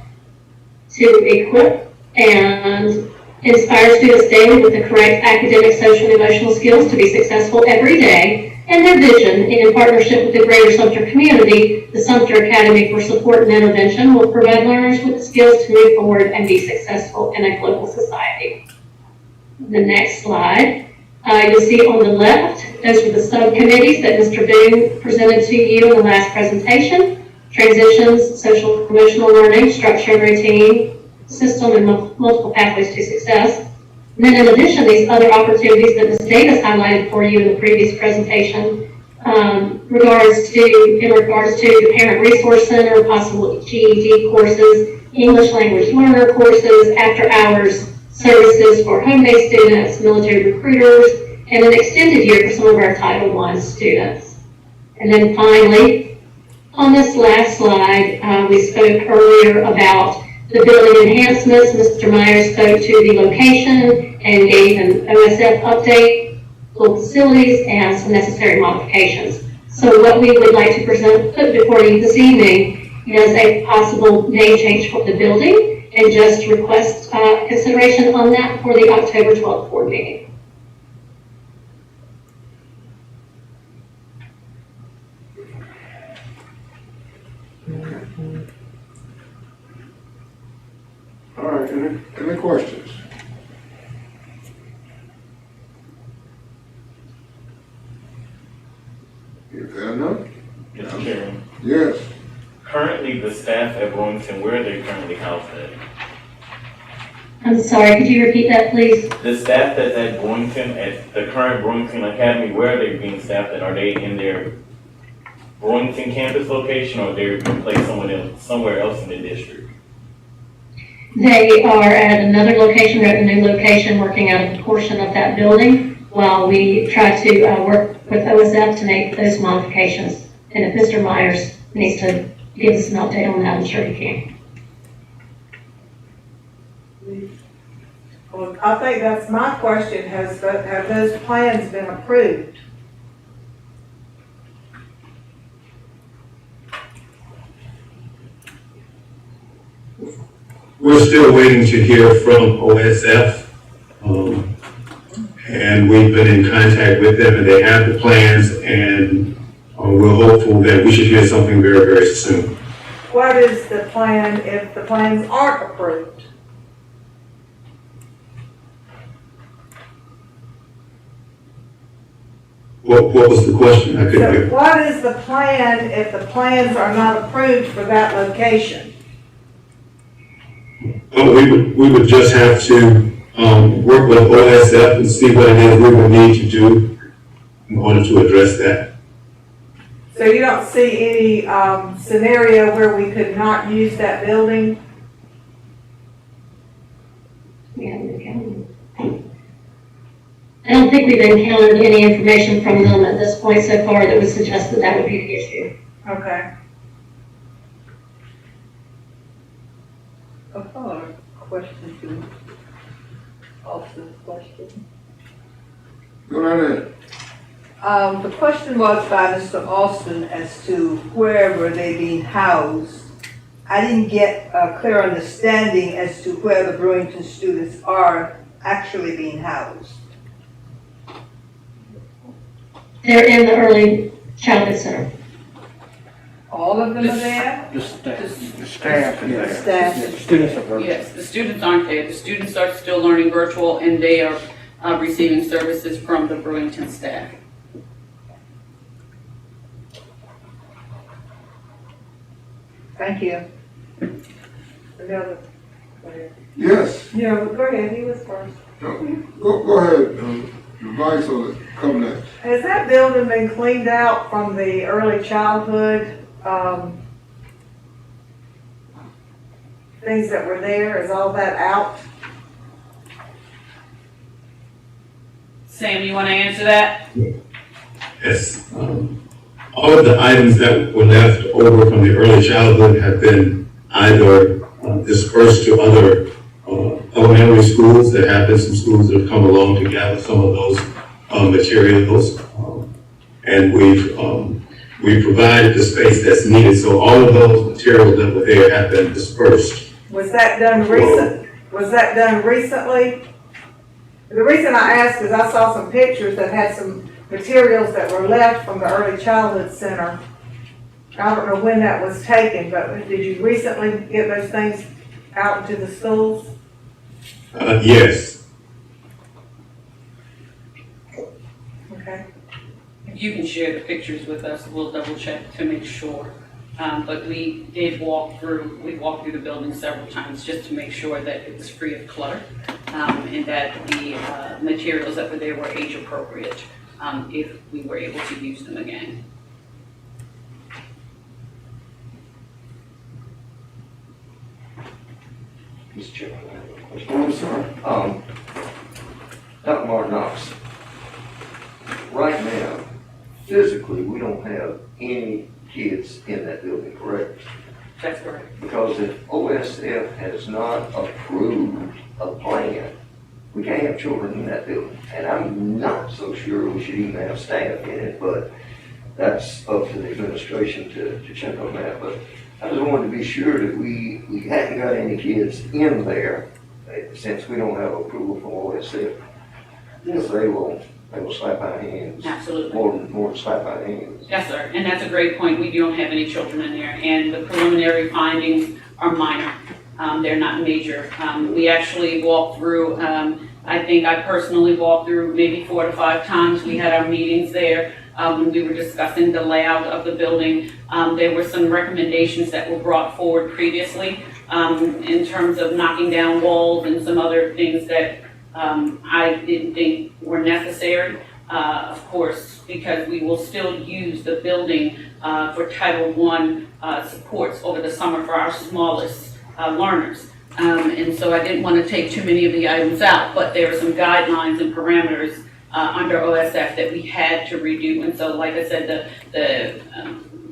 to equip and inspire students daily with the correct academic, social, and emotional skills to be successful every day. And their vision, in partnership with the greater Sumter community, the Sumter Academy for Support and Intervention will provide learners with the skills to move forward and be successful in a global society. The next slide, you'll see on the left, those are the subcommittees that Mr. Boone presented to you in the last presentation: transitions, social emotional learning, structure and routine, system, and multiple pathways to success. And then in addition, these other opportunities that Ms. Davis highlighted for you in the previous presentation, in regards to the Parent Resource Center, possible GED courses, English language learner courses, after hours services for home-based students, military recruiters, and an extended year for some of our Title I students. And then finally, on this last slide, we spoke earlier about the building enhancements. Mr. Myers spoke to the location and gave an OSF update, full facilities, and some necessary modifications. So what we would like to put before you this evening is a possible name change for the building, and just request consideration on that for the October 12th board meeting. All right, any questions? If there are none? Mr. Chairman, Yes. currently the staff at Brewington, where are they currently housed at? I'm sorry, could you repeat that, please? The staff that's at Brewington, at the current Brewington Academy, where are they being staffed at? Are they in their Brewington campus location, or they're being placed somewhere else in the district? They are at another location, they're at a new location, working out of a portion of that building, while we try to work with OSF to make those modifications And if Mr. Myers needs to give us an update on that, I'm sure he can. Well, I think that's my question, have those plans been approved? We're still waiting to hear from OSF. And we've been in contact with them and they have the plans and we're hopeful that we should hear something very, very soon. What is the plan if the plans aren't approved? What was the question? I couldn't So hear. what is the plan if the plans are not approved for that location? Well, we would just have to work with OSF and see what it is we would need to do in order to address that. So you don't see any scenario where we could not use that building? I don't think we've encountered any information from them at this point so far that would suggest that that would be the issue. Okay. Question to Austin's question. Go ahead. The question was by Mr. Austin as to where were they being housed. I didn't get a clear understanding as to where the Brewington students are actually being housed. They're in the early childhood center. All of them are there? The staff is there. Staff. The students are virtual. Yes, the students aren't there. The students are still learning virtual and they are receiving services from the Brewington staff. Thank you. Another. Yes, Yeah, go ahead, he was first. go ahead, the vice or the come next. Has that building been cleaned out from the early childhood, things that were there? Is all that out? Sam, you want to answer that? Yes. All of the items that were left over from the early childhood have been either dispersed to other elementary schools. There have been some schools that have come along to gather some of those materials. And we've provided the space that's needed. So all of those materials that were there have been dispersed. Was that done recently? The reason I asked is I saw some pictures that had some materials that were left from the early childhood center. I don't know when that was taken, but did you recently get those things out into the schools? Yes. Okay. If you can share the pictures with us, we'll double check to make sure. But we walked through the building several times just to make sure that it was free of clutter and that the materials that were there were age appropriate if we were able to use them again. Mr. Chairman, I have a question. I'm sorry. Dr. Martin Knox, right now, physically, we don't have any kids in that building, correct? That's correct. Because if OSF has not approved a plan, we can't have children in that building. And I'm not so sure we should even have staff in it, but that's up to the administration to check on that. But I just wanted to be sure that we hadn't got any kids in there since we don't have approval from OSF. Because they will slap our hands. Absolutely. More than slap our hands. Yes, sir, and that's a great point. We don't have any children in there, and the preliminary findings are minor. They're not major. We actually walked through, I think I personally walked through maybe 4 to 5 times. We had our meetings there when we were discussing the layout of the building. There were some recommendations that were brought forward previously in terms of knocking down walls and some other things that I didn't think were necessary. Of course, because we will still use the building for Title I supports over the summer for our smallest learners. And so I didn't want to take too many of the items out, but there are some guidelines and parameters under OSF that we had to redo. And so, like I said, the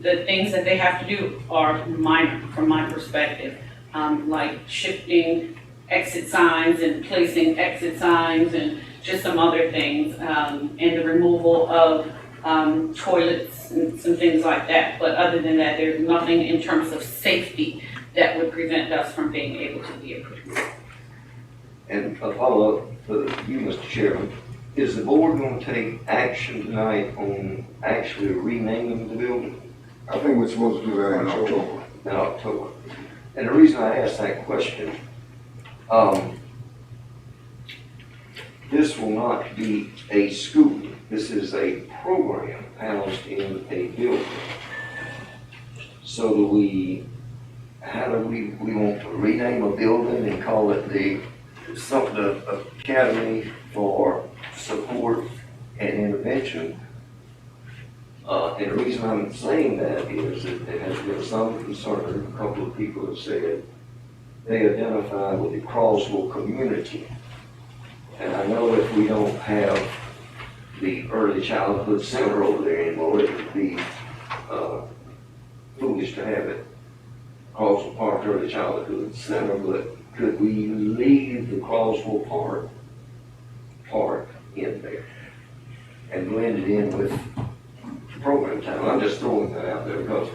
the things that they have to do are minor from my perspective, like shifting exit signs and placing exit signs and just some other things, and the removal of toilets and some things like that. But other than that, there's nothing in terms of safety that would prevent us from being able to be approved. And a follow-up for you, Mr. Chairman, is the board going to take action tonight on actually renaming the building? I think we're supposed to do that in October. In October. And the reason I asked that question, this will not be a school. This is a program housed in a building. So how do we want to rename a building and call it the Sumter Academy for Support and Intervention? And the reason I'm saying that is that there has been some concern, a couple of people have said they identify with the Croswell community. And I know if we don't have the early childhood center over there anymore, it would be foolish to have it Croswell Park Early Childhood Center, but could we leave the Croswell Park in there and blend it in with program time? I'm just throwing that out there because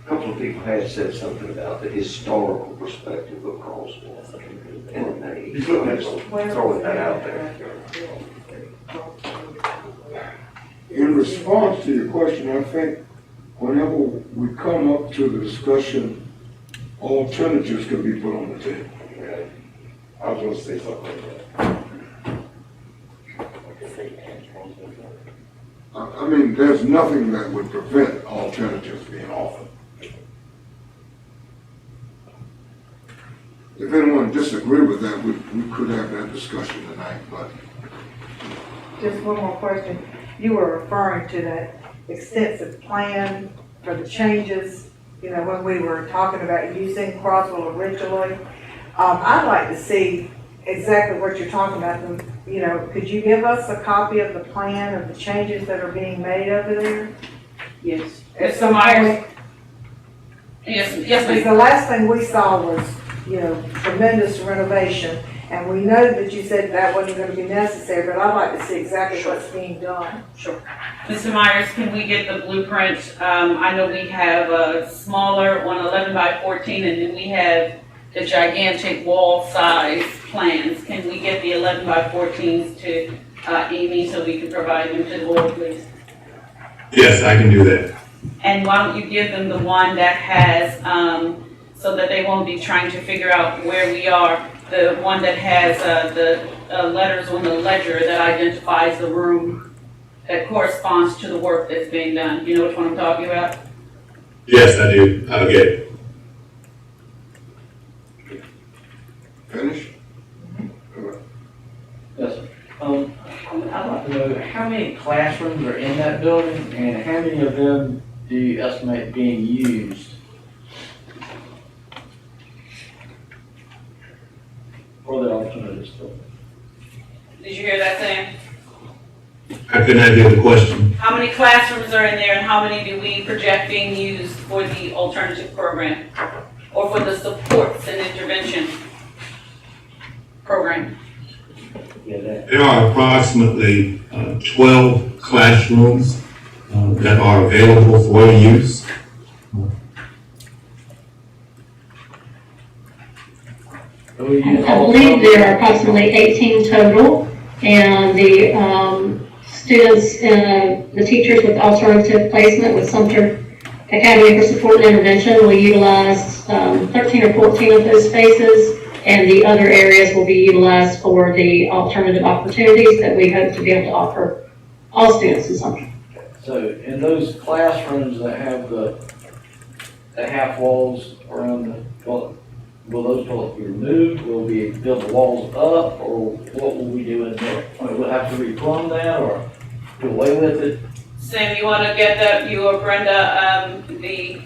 a couple of people had said something about the historical perspective of Croswell. And I'm just throwing that out there. In response to your question, I think whenever we come up to the discussion, alternatives can be put on the table. Okay. I was going to say something like that. I mean, there's nothing that would prevent alternatives being offered. If anyone disagree with that, we could have that discussion tonight, but. Just one more question. You were referring to that extensive plan for the changes, you know, when we were talking about using Croswell originally. I'd like to see exactly what you're talking about. You know, could you give us a copy of the plan of the changes that are being made over there? Yes. At Mr. some Myers? point? Yes, Because ma'am. the last thing we saw was, you know, tremendous renovation. And we know that you said that wasn't going to be necessary, but I'd like to see exactly what's being done. Sure. Mr. Myers, can we get the blueprint? I know we have a smaller one, 11 by 14, and then we have the gigantic wall size plans. Can we get the 11 by 14s to Amy so we can provide them to the board, please? Yes, I can do that. And why don't you give them the one that has, so that they won't be trying to figure out where we are, the one that has the letters on the ledger that identifies the room that corresponds to the work that's being done. You know which one I'm talking about? Yes, I do. I'll get it. Finish? Yes, sir. I'd like to know how many classrooms are in that building and how many of them do you estimate being used for the alternative school? Did you hear that, Sam? I could not hear the question. How many classrooms are in there and how many do we project being used for the alternative program? Or for the supports and intervention program? There are approximately 12 classrooms that are available for use. I believe there are approximately 18 total, and the students, the teachers with alternative placement with Sumter Academy for Support and Intervention will utilize 13 or 14 of those spaces, and the other areas will be utilized for the alternative opportunities that we hope to be able to offer all students in Sumter. So in those classrooms that have the half walls around the, well, will those toilets be removed? Will we build the walls up, or what will we do in there? I mean, we'll have to replumb that or do away with it? Sam, you want to get that, you or Brenda, in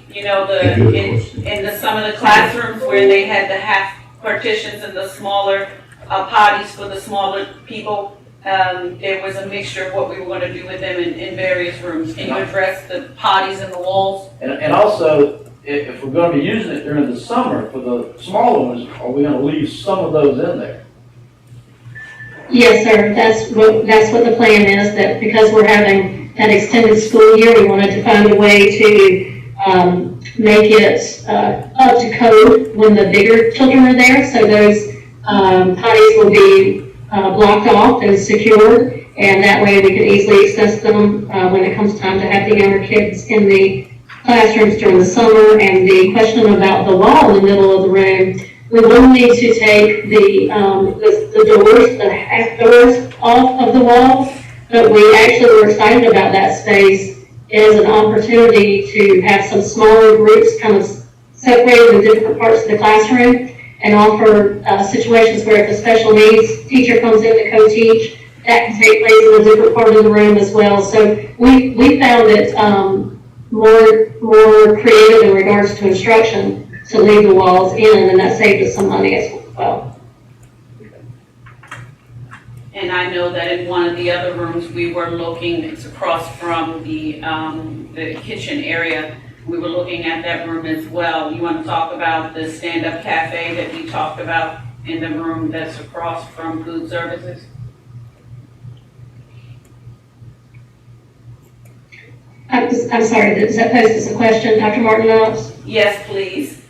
some of the classrooms where they had the half partitions and the smaller potties for the smaller people, there was a mixture of what we were gonna do with them in various rooms. Can you address the potties in the walls? And also, if we're gonna be using it during the summer for the smaller ones, are we gonna leave some of those in there? Yes, sir, that's what the plan is, that because we're having an extended school year, we wanted to find a way to, make it, up to code when the bigger children are there, so those, potties will be, blocked off and secured, and that way we can easily access them, when it comes time to have the younger kids in the classrooms during the summer. And the question about the wall in the middle of the room, we will need to take the doors, the half doors off of the walls, but we actually were excited about that space as an opportunity to have some smaller groups kind of separated in different parts of the classroom and offer situations where if a special needs teacher comes in to co-teach, that can take place in a different part of the room as well. So we found it more creative in regards to instruction to leave the walls in, and that saved us some money as well. And I know that in one of the other rooms, we were looking, it's across from the kitchen area. We were looking at that room as well. You want to talk about the stand-up cafe that we talked about in the room that's across from food services? I'm sorry, does that pose as a question, Dr. Martin? Yes, please.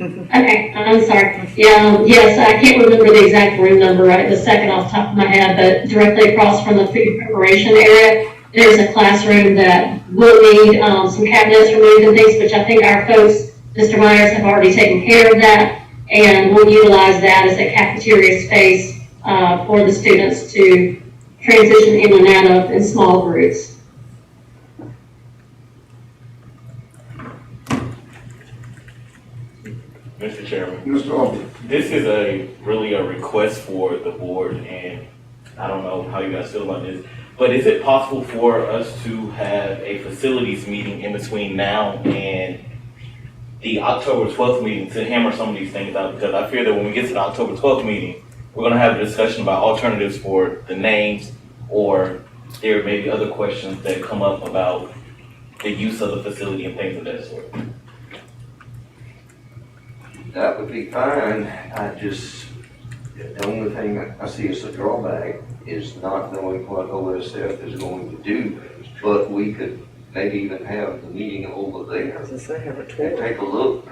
Okay, I'm sorry. Yeah, yes, I can't remember the exact room number right this second off the top of my head, but directly across from the food preparation area, there's a classroom that will need some cabinets removed and things, which I think our folks, Mr. Myers, have already taken care of that, and we'll utilize that as a cafeteria space for the students to transition in and out of in small groups. Mr. Chairman. Mr. Alden. This is really a request for the board, and I don't know how you guys feel about this, but is it possible for us to have a facilities meeting in between now and the October 12th meeting to hammer some of these things out? Because I fear that when we get to the October 12th meeting, we're going to have a discussion about alternatives for the names, or there may be other questions that come up about the use of the facility and things of that sort. That would be fine. The only thing I see as a drawback is not knowing what OSF is going to do. But we could maybe even have the meeting over there and take a look.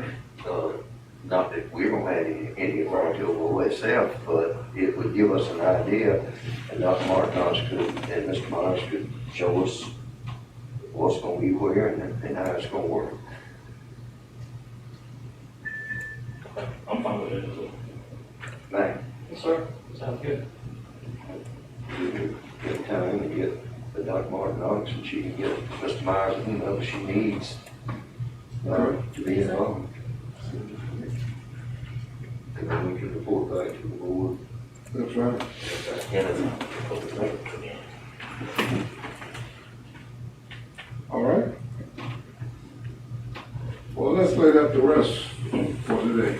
Not that we're going to have any authority over OSF, but it would give us an idea. And Dr. Martinez and Mr. Myers could show us what's going to be where and how it's going to work. I'm fine with it as well. Right. Yes, sir. Sounds good. Get time to get the Dr. Martinez and she can get Mr. Myers and whoever she needs to be involved. And then we can report back to the board. That's right. All right. Well, let's lay that to rest for today.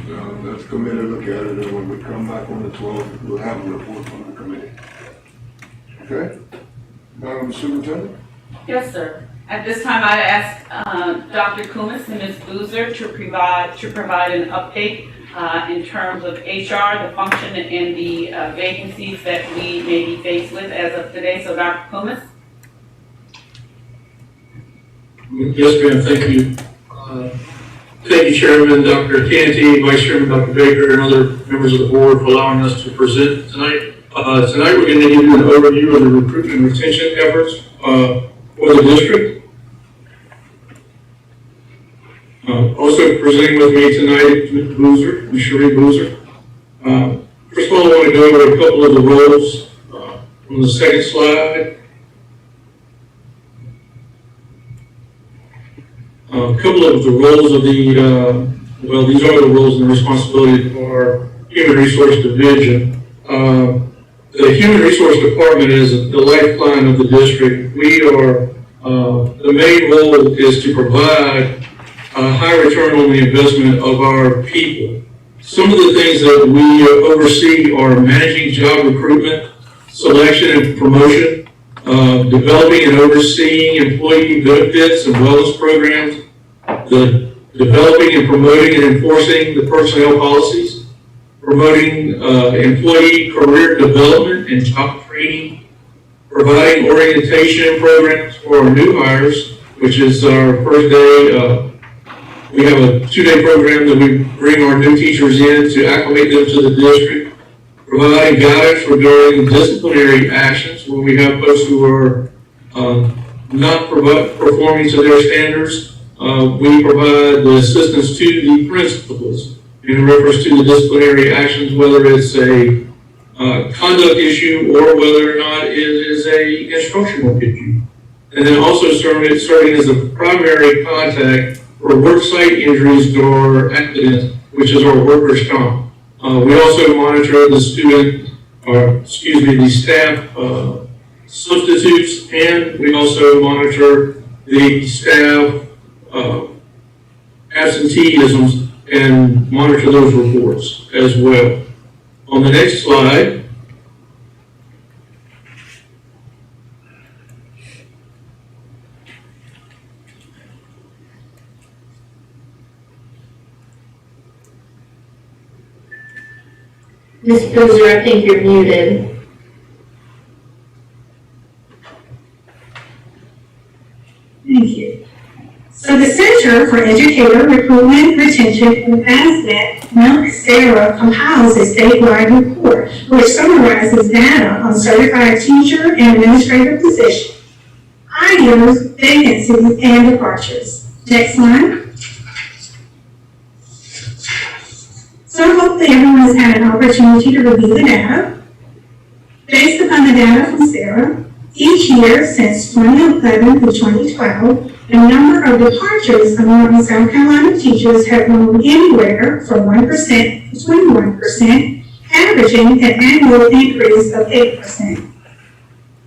And let's committee look at it, and when we come back on the 12th, we'll have a report from the committee. Okay? Madam Superintendent? Yes, sir. At this time, I ask Dr. Kumis and Ms. Boozer to provide an update in terms of HR, the function, and the vacancies that we may be faced with as of today. So, Dr. Kumis? Yes, ma'am, thank you. Thank you, Chairman Dr. Canty, Vice Chairman Dr. Baker, and other members of the board for allowing us to present tonight. Tonight we're going to give you an overview of the recruitment and retention efforts for the district. Also presenting with me tonight is Ms. Boozer, Ms. Cherie Boozer. First of all, I want to go over a couple of the roles on the second slide. A couple of the roles of the, these are the roles and responsibilities of our Human Resource Division. The Human Resource Department is the lifeline of the district. We are, the main role is to provide a high return on the investment of our people. Some of the things that we oversee are managing job recruitment, selection and promotion, developing and overseeing employee benefits and wellness programs, the developing and promoting and enforcing the personnel policies, promoting employee career development and job training, providing orientation programs for our new hires, which is our first day. We have a 2-day program that we bring our new teachers in to acclimate them to the district, providing guidance regarding disciplinary actions when we have folks who are not performing to their standards. We provide the assistance to the principals in reference to the disciplinary actions, whether it's a conduct issue or whether or not it is a instructional issue. And then also serving as a primary contact for worksite injuries or accidents, which is our workers' comp. We also monitor the the staff substitutes, and we also monitor the staff absenteeisms and monitor those reports as well. On the next slide, Ms. Boozer, I think you're muted. Thank you. So the Center for Educator Recruitment, Retention, and Advancement, NCSERA, compiles a statewide report which summarizes data on certified teacher and administrative positions, hires, vacancies, and departures. Next slide. So hopefully everyone has had an opportunity to review the data. Based upon the data from SERA, each year since 2011 through 2012, the number of departures among South Carolina teachers have grown anywhere from 1% to 21%, averaging an annual increase of 8%.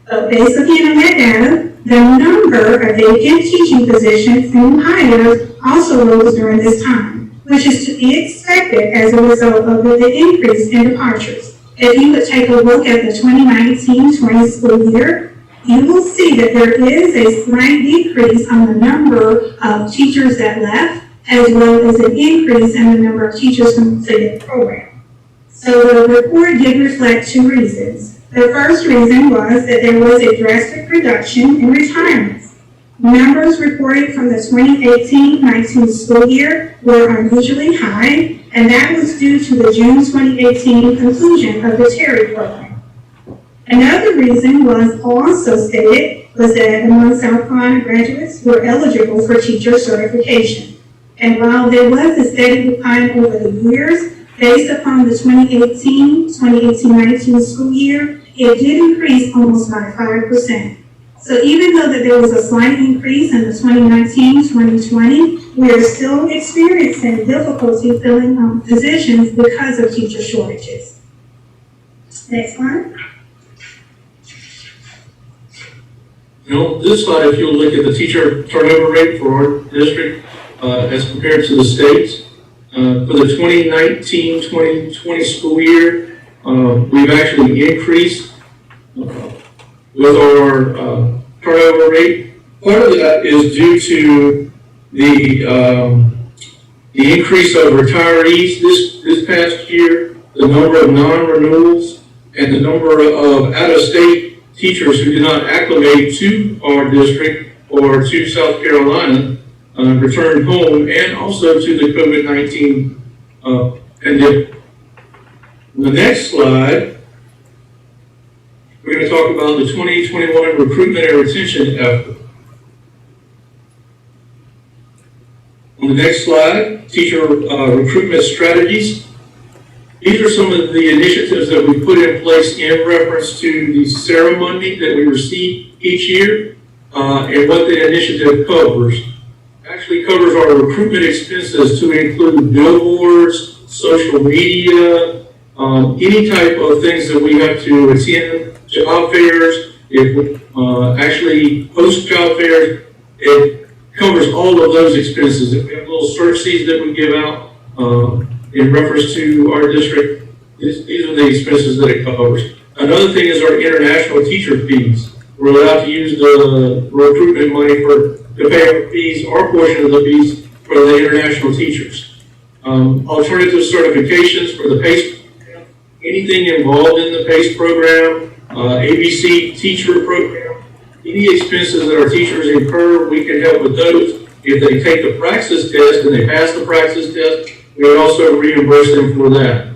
But based again on that data, the number of vacant teaching positions and hires also rose during this time, which is to be expected as a result of the increase in departures. If you would take a look at the 2019-20 school year, you will see that there is a slight decrease on the number of teachers that left, as well as an increase in the number of teachers who completed the program. So the report did reflect two reasons. The first reason was that there was a drastic reduction in retirements. Numbers reported from the 2018-19 school year were unusually high, and that was due to the June 2018 conclusion of the Terry program. Another reason was also stated was that among South Carolina graduates who were eligible for teacher certification. And while there was a steady decline over the years, based upon the 2018-19 school year, it did increase almost by 5%. So even though that there was a slight increase in the 2019-2020, we are still experiencing difficulty filling positions because of teacher shortages. Next one. This slide, if you'll look at the teacher turnover rate for our district as compared to the states. For the 2019-2020 school year, we've actually increased with our turnover rate. Part of that is due to the increase of retirees this past year, the number of non-renewals, and the number of out-of-state teachers who did not acclimate to our district or to South Carolina returned home, and also to the COVID-19 pandemic. The next slide, we're going to talk about the 2021 recruitment and retention effort. On the next slide, teacher recruitment strategies. These are some of the initiatives that we put in place in reference to the ceremony that we receive each year and what the initiative covers. It actually covers our recruitment expenses to include billboards, social media, any type of things that we have to attend, job fairs. If we actually host job fairs, it covers all of those expenses. If we have little search sheets that we give out in reference to our district, these are the expenses that it covers. Another thing is our international teacher fees. We're allowed to use the recruitment money to pay our fees, our portion of the fees for the international teachers. Alternative certifications for the PACE program, anything involved in the PACE program, ABC teacher program, any expenses that our teachers incur, we can help with those. If they take the praxis test and they pass the praxis test, we also reimburse them for that.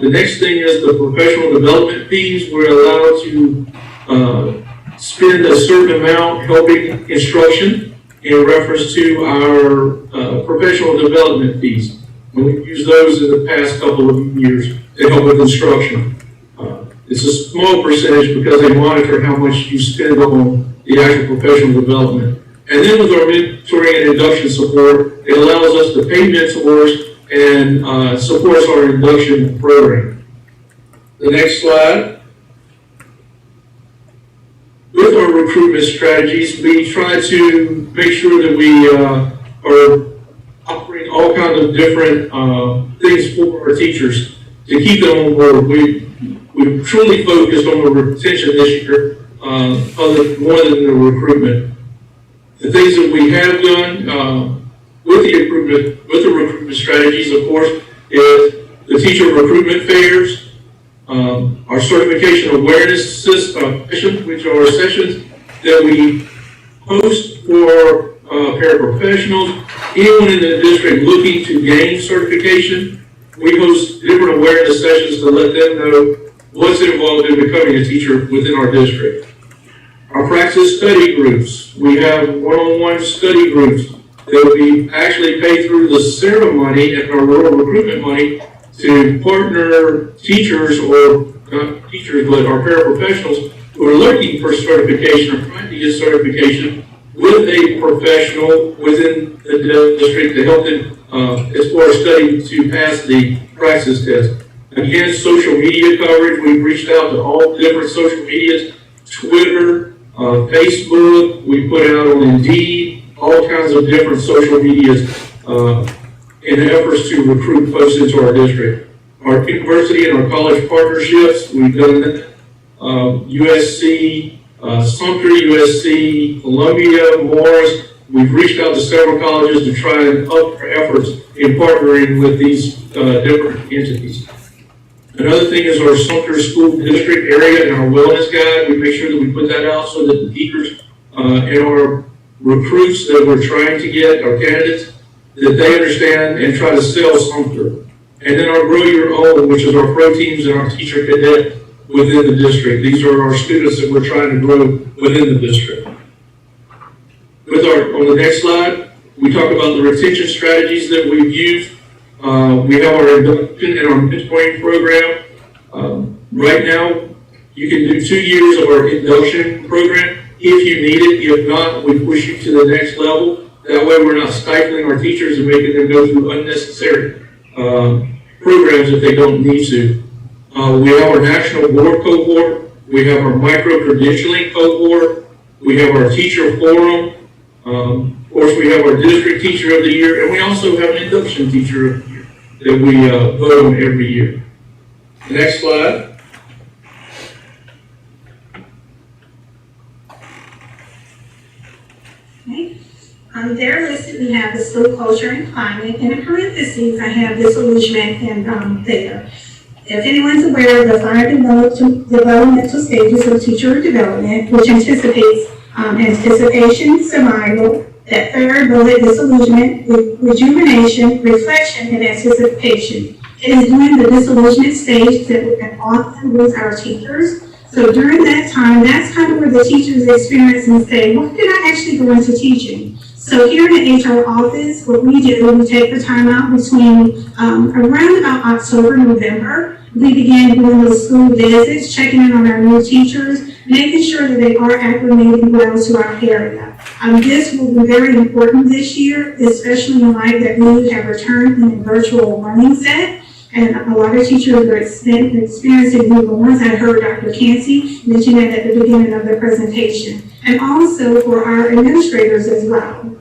The next thing is the professional development fees. We're allowed to spend a certain amount helping instruction in reference to our professional development fees. And we've used those in the past couple of years to help with instruction. It's a small percentage because they monitor how much you spend on the actual professional development. And then with our mentoring and induction support, it allows us to pay mentors and supports our induction program. The next slide. With our recruitment strategies, we try to make sure that we are offering all kinds of different things for our teachers to keep them on board. We truly focused on the retention this year, more than the recruitment. The things that we have done with the recruitment strategies, of course, is the teacher recruitment fairs, our certification awareness sessions, which are sessions that we host for paraprofessionals, anyone in the district looking to gain certification. We host different awareness sessions to let them know what's involved in becoming a teacher within our district. Our praxis study groups, we have one-on-one study groups that we actually pay through the ceremony and our rural recruitment money to partner teachers, or not teachers, but our paraprofessionals who are looking for certification or trying to get certification with a professional within the district to help them as far as studying to pass the praxis test. Again, social media coverage, we've reached out to all different social medias, Twitter, Facebook, we put out on Indeed, all kinds of different social medias in efforts to recruit folks into our district. Our university and our college partnerships, we've done that. USC, Sumter, USC, Columbia, Morris, we've reached out to several colleges to try and up our efforts in partnering with these different entities. Another thing is our Sumter School District area and our wellness guide. We make sure that we put that out so that the teachers and our recruits that we're trying to get, our candidates, that they understand and try to sell Sumter. And then our Grow Your Own, which is our pro teams and our teacher cadet within the district. These are our students that we're trying to grow within the district. On the next slide, we talk about the retention strategies that we've used. We have our induction and our mentoring program. Right now, you can do 2 years of our induction program if you need it. If not, we push you to the next level. That way we're not stifling our teachers and making them go through unnecessary programs if they don't need to. We have our national board cohort. We have our micro-credentialing cohort. We have our teacher forum. Of course, we have our district teacher of the year, and we also have an induction teacher of the year that we vote on every year. Next slide. Okay. There listed, we have the school culture and climate. In parentheses, I have disillusionment and there. If anyone's aware of the 5 developmental stages of teacher development, which anticipates anticipation, survival, that third bullet, disillusionment, rejuvenation, reflection, and anticipation. It is during the disillusionment stage that we can often lose our teachers. So during that time, that's kind of where the teachers experience and say, why did I actually go into teaching? So here in the HR office, what we do, we take the time out between around about October, November. We begin doing the school visits, checking in on our new teachers, making sure that they are acclimating well to our area. This will be very important this year, especially in light that we have returned in a virtual learning set. And a lot of teachers are experiencing new ones. I heard Dr. Cansey mention that at the beginning of the presentation. And also for our administrators as well.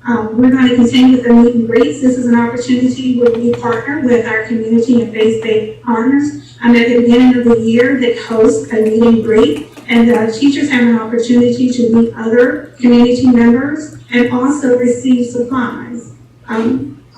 We're going to continue with the meet and greets. This is an opportunity where we partner with our community and faith-based partners. At the beginning of the year, that host a meet and greet, and the teachers have an opportunity to meet other community members and also receive supplies.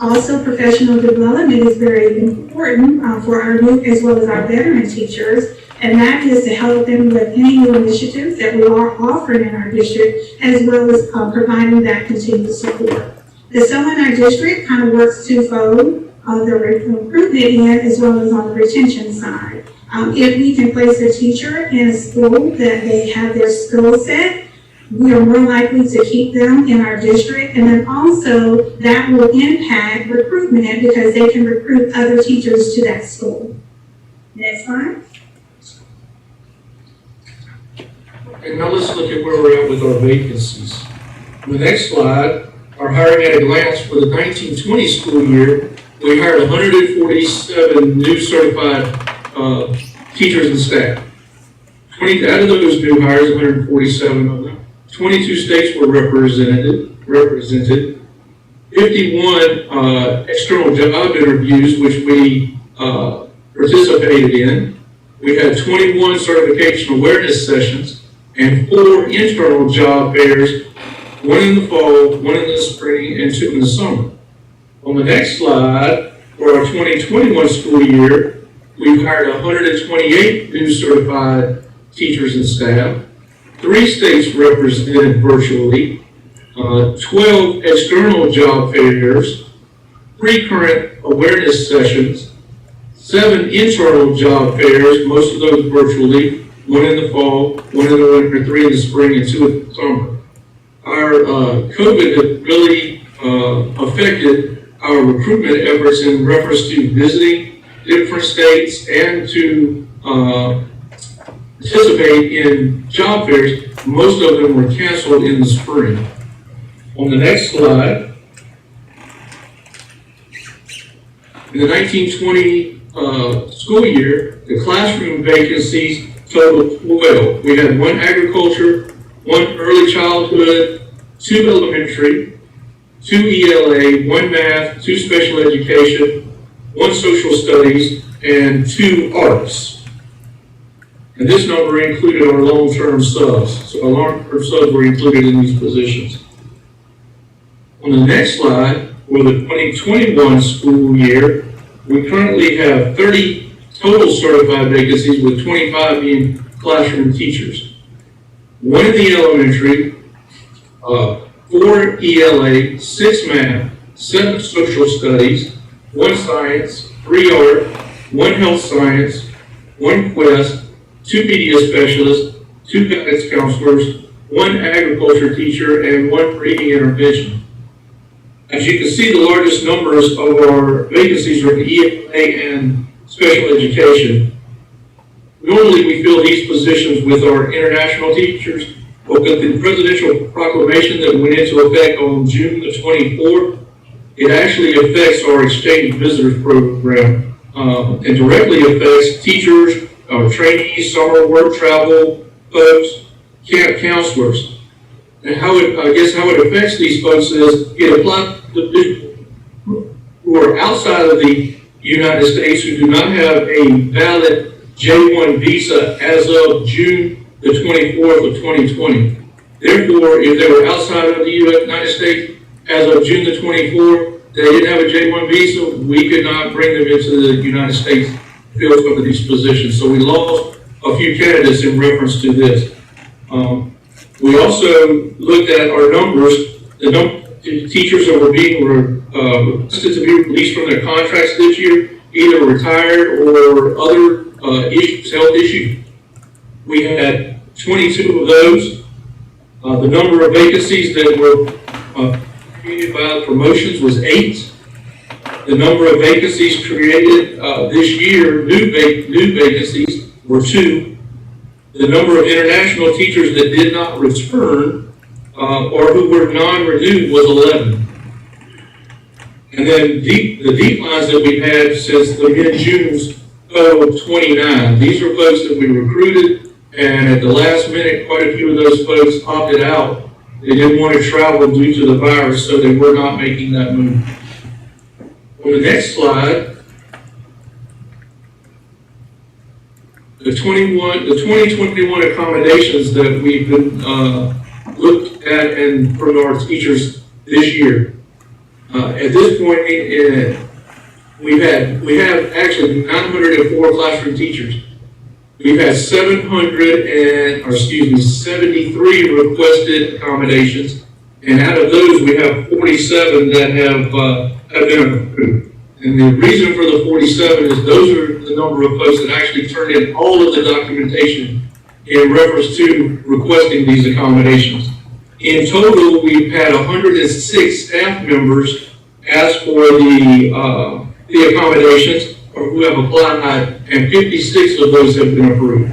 Also, professional development is very important for our new as well as our veteran teachers, and that is to help them with any new initiatives that we are offering in our district, as well as providing that continued support. The seminar district kind of works twofold, the recruitment end as well as on the retention side. If we can place a teacher in a school that they have their skill set, we are more likely to keep them in our district, and then also that will impact recruitment because they can recruit other teachers to that school. Next slide. And now let's look at where we're at with our vacancies. On the next slide, our hiring at a glance for the 1920 school year, we hired 147 new certified teachers and staff. Out of those new hires, 147 of them, 22 states were represented. 51 external job interviews, which we participated in. We had 21 certification awareness sessions and 4 internal job fairs, 1 in the fall, 1 in the spring, and 2 in the summer. On the next slide, for our 2021 school year, we've hired 128 new certified teachers and staff, 3 states represented virtually, 12 external job fairs, 3 current awareness sessions, 7 internal job fairs, most of those virtually, 1 in the fall, 1 in the winter, 3 in the spring, and 2 in the summer. Our COVID has really affected our recruitment efforts in reference to visiting different states and to participate in job fairs. Most of them were canceled in the spring. On the next slide, in the 1920 school year, the classroom vacancies totaled 12. We had 1 agriculture, 1 early childhood, 2 elementary, 2 ELA, 1 math, 2 special education, 1 social studies, and 2 arts. And this number included our long-term subs. So our long-term subs were included in these positions. On the next slide, for the 2021 school year, we currently have 30 total certified vacancies, with 25 being classroom teachers. 1 in the elementary, 4 ELA, 6 math, 7 social studies, 1 science, 3 art, 1 health science, 1 quest, 2 media specialists, 2 guidance counselors, 1 agriculture teacher, and 1 reading intervention. As you can see, the largest numbers of our vacancies are in ELA and special education. Normally, we fill these positions with our international teachers, but with the presidential proclamation that went into effect on June the 24th, it actually affects our exchange visitors program and directly affects teachers, trainees, summer work travel folks, camp counselors. And how it affects these folks is it applies to people who are outside of the United States who do not have a valid J-1 visa as of June the 24th of 2020. Therefore, if they were outside of the United States as of June the 24th, they didn't have a J-1 visa, we could not bring them into the United States to fill some of these positions. So we lost a few candidates in reference to this. We also looked at our numbers, the number of teachers that were being requested to be released from their contracts this year, either retired or other health issues. We had 22 of those. The number of vacancies that were created by promotions was 8. The number of vacancies created this year, new vacancies, were 2. The number of international teachers that did not return or who were non-renewed was 11. And then the declines that we've had since the mid-June totaled 29. These are folks that we recruited, and at the last minute, quite a few of those folks opted out They didn't want to travel due to the virus, so they were not making that move. On the next slide, the 2021 accommodations that we've been looked at and from our teachers this year. At this point, we have actually 904 classroom teachers. We've had 73 requested accommodations, and out of those, we have 47 that have been approved. And the reason for the 47 is those are the number of folks that actually turned in all of the documentation in reference to requesting these accommodations. In total, we've had 106 staff members ask for the accommodations or who have applied, and 56 of those have been approved.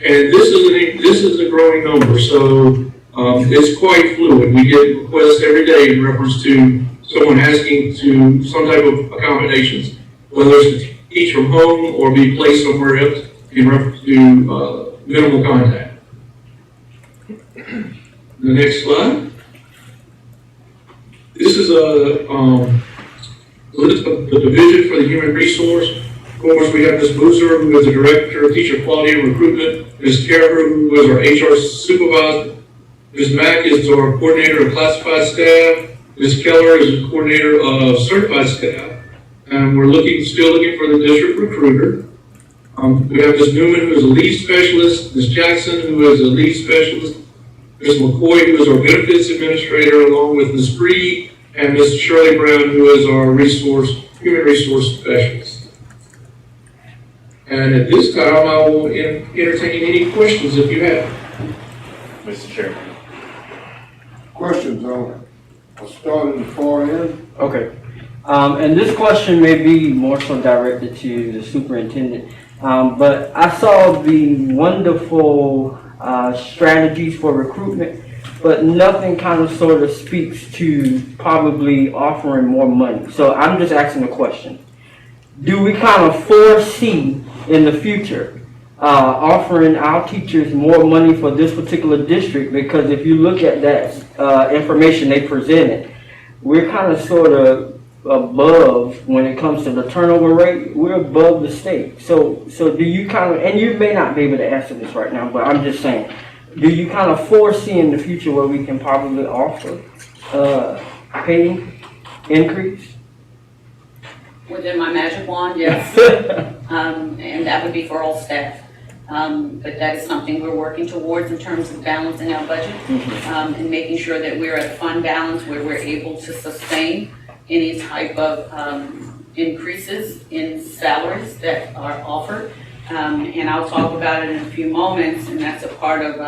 And this is a growing number, so it's quite fluid. We get requests every day in reference to someone asking to some type of accommodations, whether it's to teach from home or be placed somewhere else in reference to minimal contact. The next slide. This is a list of the division for the human resource. Of course, we have Ms. Boozer, who is the Director of Teacher Quality and Recruitment, Ms. Carver, who is our HR Supervisor, Ms. Mack is our Coordinator of Classified Staff, Ms. Keller is the Coordinator of Certified Staff, and we're still looking for the District Recruiter. We have Ms. Newman, who is a Lead Specialist, Ms. Jackson, who is a Lead Specialist, Ms. McCoy, who is our Benefits Administrator, along with Ms. Freed, and Ms. Shirley Brown, who is our Human Resource Specialist. And at this time, I will entertain any questions if you have. Mr. Chairman. Questions on, I'll start in the far end. Okay. And this question may be more so directed to the superintendent. But I saw the wonderful strategies for recruitment, but nothing kind of sort of speaks to probably offering more money. So I'm just asking a question. Do we kind of foresee in the future offering our teachers more money for this particular district? Because if you look at that information they presented, we're kind of sort of above when it comes to the turnover rate. We're above the state. So do you kind of, and you may not be able to answer this right now, but I'm just saying, do you kind of foresee in the future where we can probably offer pay increase? Within my magic wand, yes. And that would be for all staff. But that is something we're working towards in terms of balancing our budget and making sure that we're at fund balance where we're able to sustain any type of increases in salaries that are offered. And I'll talk about it in a few moments, and that's a part of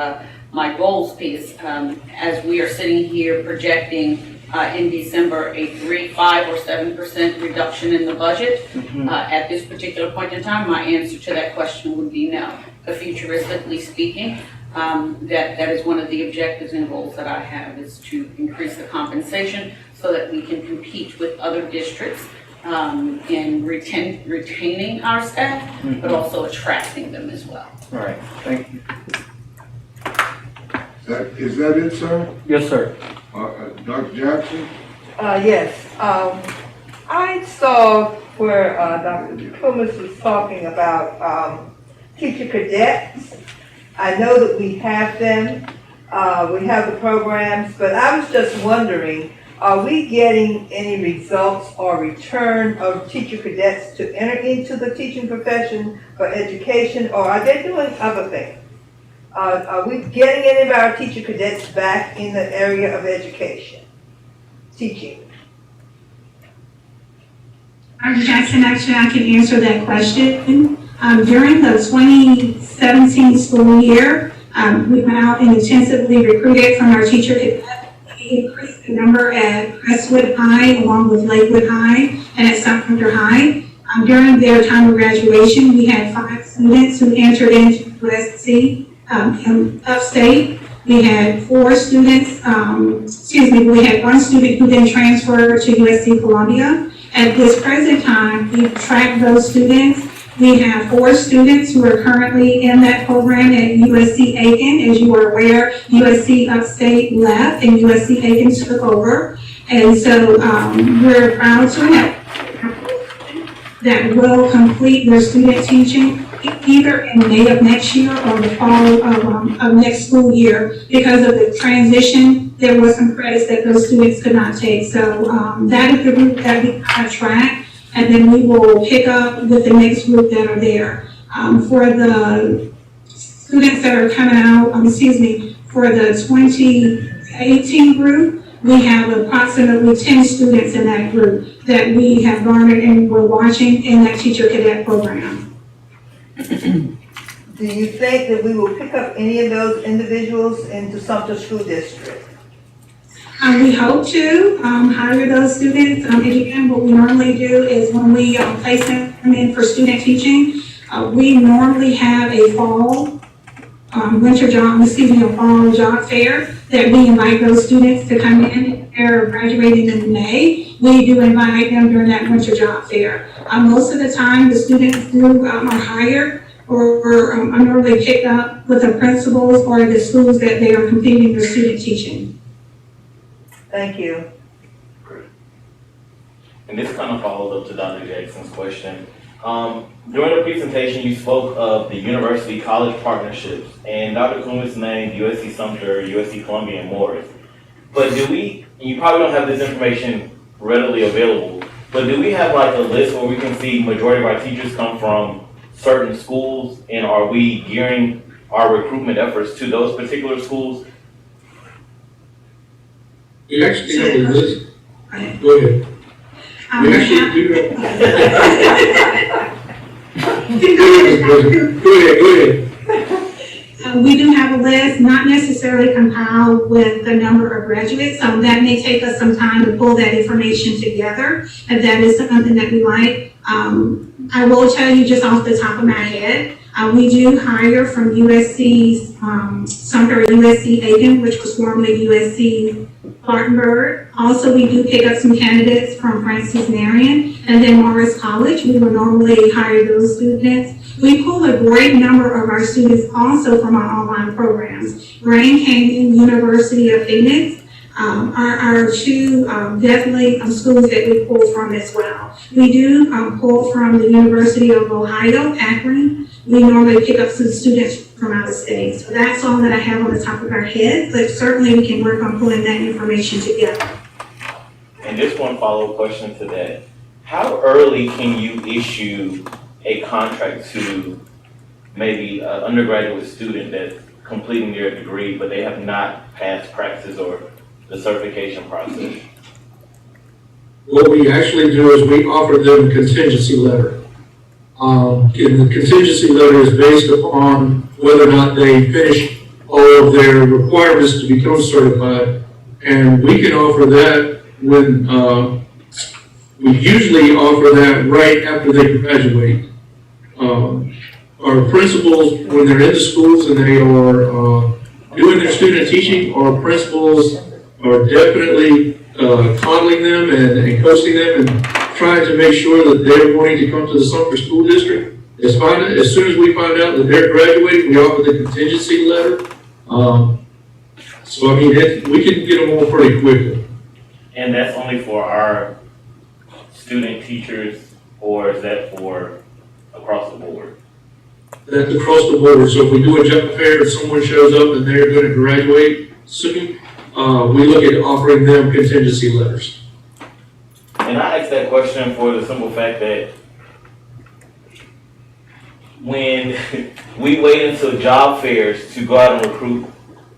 my goals piece. As we are sitting here projecting in December a 3%, 5%, or 7% reduction in the budget, at this particular point in time, my answer to that question would be no. Futuristically speaking, that is one of the objectives and goals that I have, is to increase the compensation so that we can compete with other districts in retaining our staff, but also attracting them as well. All right, thank you. Is that it, sir? Yes, sir. Dr. Jackson? Yes. I saw where Dr. Pumas was talking about teacher cadets. I know that we have them. We have the programs, but I was just wondering, are we getting any results or return of teacher cadets to enter into the teaching profession for education, or are they doing other things? Are we getting any of our teacher cadets back in the area of education, teaching? Dr. Jackson, actually, I can answer that question. During the 2017 school year, we went out and intensively recruited from our teacher cadets. We increased the number at Crestwood High along with Lakewood High and at Sumter High. During their time of graduation, we had 5 students who entered into USC upstate. We had 4 students, we had 1 student who then transferred to USC Columbia. At this present time, we've tracked those students We have 4 students who are currently in that program at USC Aiken. As you are aware, USC Upstate left and USC Aiken took over. And so we're proud to have that will complete their student teaching either in May of next year or the fall of next school year. Because of the transition, there were some credits that those students could not take. So that is the group that we track, and then we will pick up with the next group that are there. For the students that are coming out, for the 2018 group, we have approximately 10 students in that group that we have garnered and we're watching in that teacher cadet program. Do you think that we will pick up any of those individuals into Sumter School District? We hope to hire those students. Again, what we normally do is when we place them in for student teaching, we normally have a fall job fair that we invite those students to come in. They're graduating in May. We do invite them during that winter job fair. Most of the time, the students are hired or are normally picked up with the principals or the schools that they are completing their student teaching. Thank you. And this kind of follows up to Dr. Jackson's question. During the presentation, you spoke of the university-college partnerships, and Dr. Kumis named USC Sumter, USC Columbia, and Morris. But you probably don't have this information readily available, but do we have like a list where we can see majority of our teachers come from certain schools, and are we gearing our recruitment efforts to those particular schools? We actually have a list. Go ahead. We actually do have. Go ahead. We do have a list, not necessarily compiled with the number of graduates, so that may take us some time to pull that information together, if that is something that we like. I will tell you just off the top of my head, we do hire from USC's Sumter, USC Aiken, which was formerly USC Spartanburg. Also, we do pick up some candidates from Francis Marion, and then Morris College. We will normally hire those students. We pull a great number of our students also from our online programs. Grand Canyon, University of Phoenix, are two definitely schools that we pull from as well. We do pull from the University of Ohio, Akron. We normally pick up some students from out of state. So that's all that I have on the top of our head, but certainly we can work on pulling that information together. And just one follow-up question to that. How early can you issue a contract to maybe an undergraduate student that's completing their degree, but they have not passed practice or the certification process? What we actually do is we offer them a contingency letter. And the contingency letter is based upon whether or not they finish all of their requirements to become certified. And we can offer that when, we usually offer that right after they graduate. Our principals, when they're in the schools and they are doing their student teaching, our principals are definitely coddling them and coaching them and trying to make sure that they're going to come to the Sumter School District. As soon as we find out that they're graduating, we offer the contingency letter. So I mean, we can get them all pretty quickly. And that's only for our student teachers, or is that for across the board? That's across the board. So if we do a job fair and someone shows up and they're going to graduate soon, we look at offering them contingency letters. And I asked that question for the simple fact that when we wait until job fairs to go out and recruit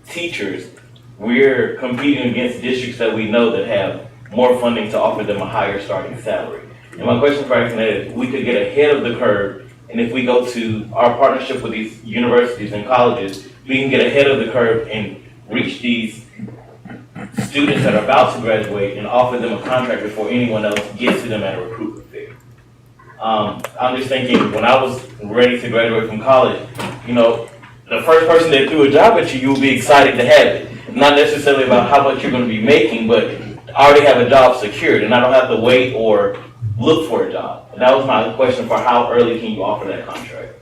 teachers, we're competing against districts that we know that have more funding to offer them a higher starting salary. And my question for asking that is, we could get ahead of the curve, and if we go to our partnership with these universities and colleges, we can get ahead of the curve and reach these students that are about to graduate and offer them a contract before anyone else gets to them at a recruitment fair. I'm just thinking, when I was ready to graduate from college, you know, the first person that threw a job at you, you'll be excited to have it. Not necessarily about how much you're going to be making, but I already have a job secured and I don't have to wait or look for a job. And that was my question for how early can you offer that contract?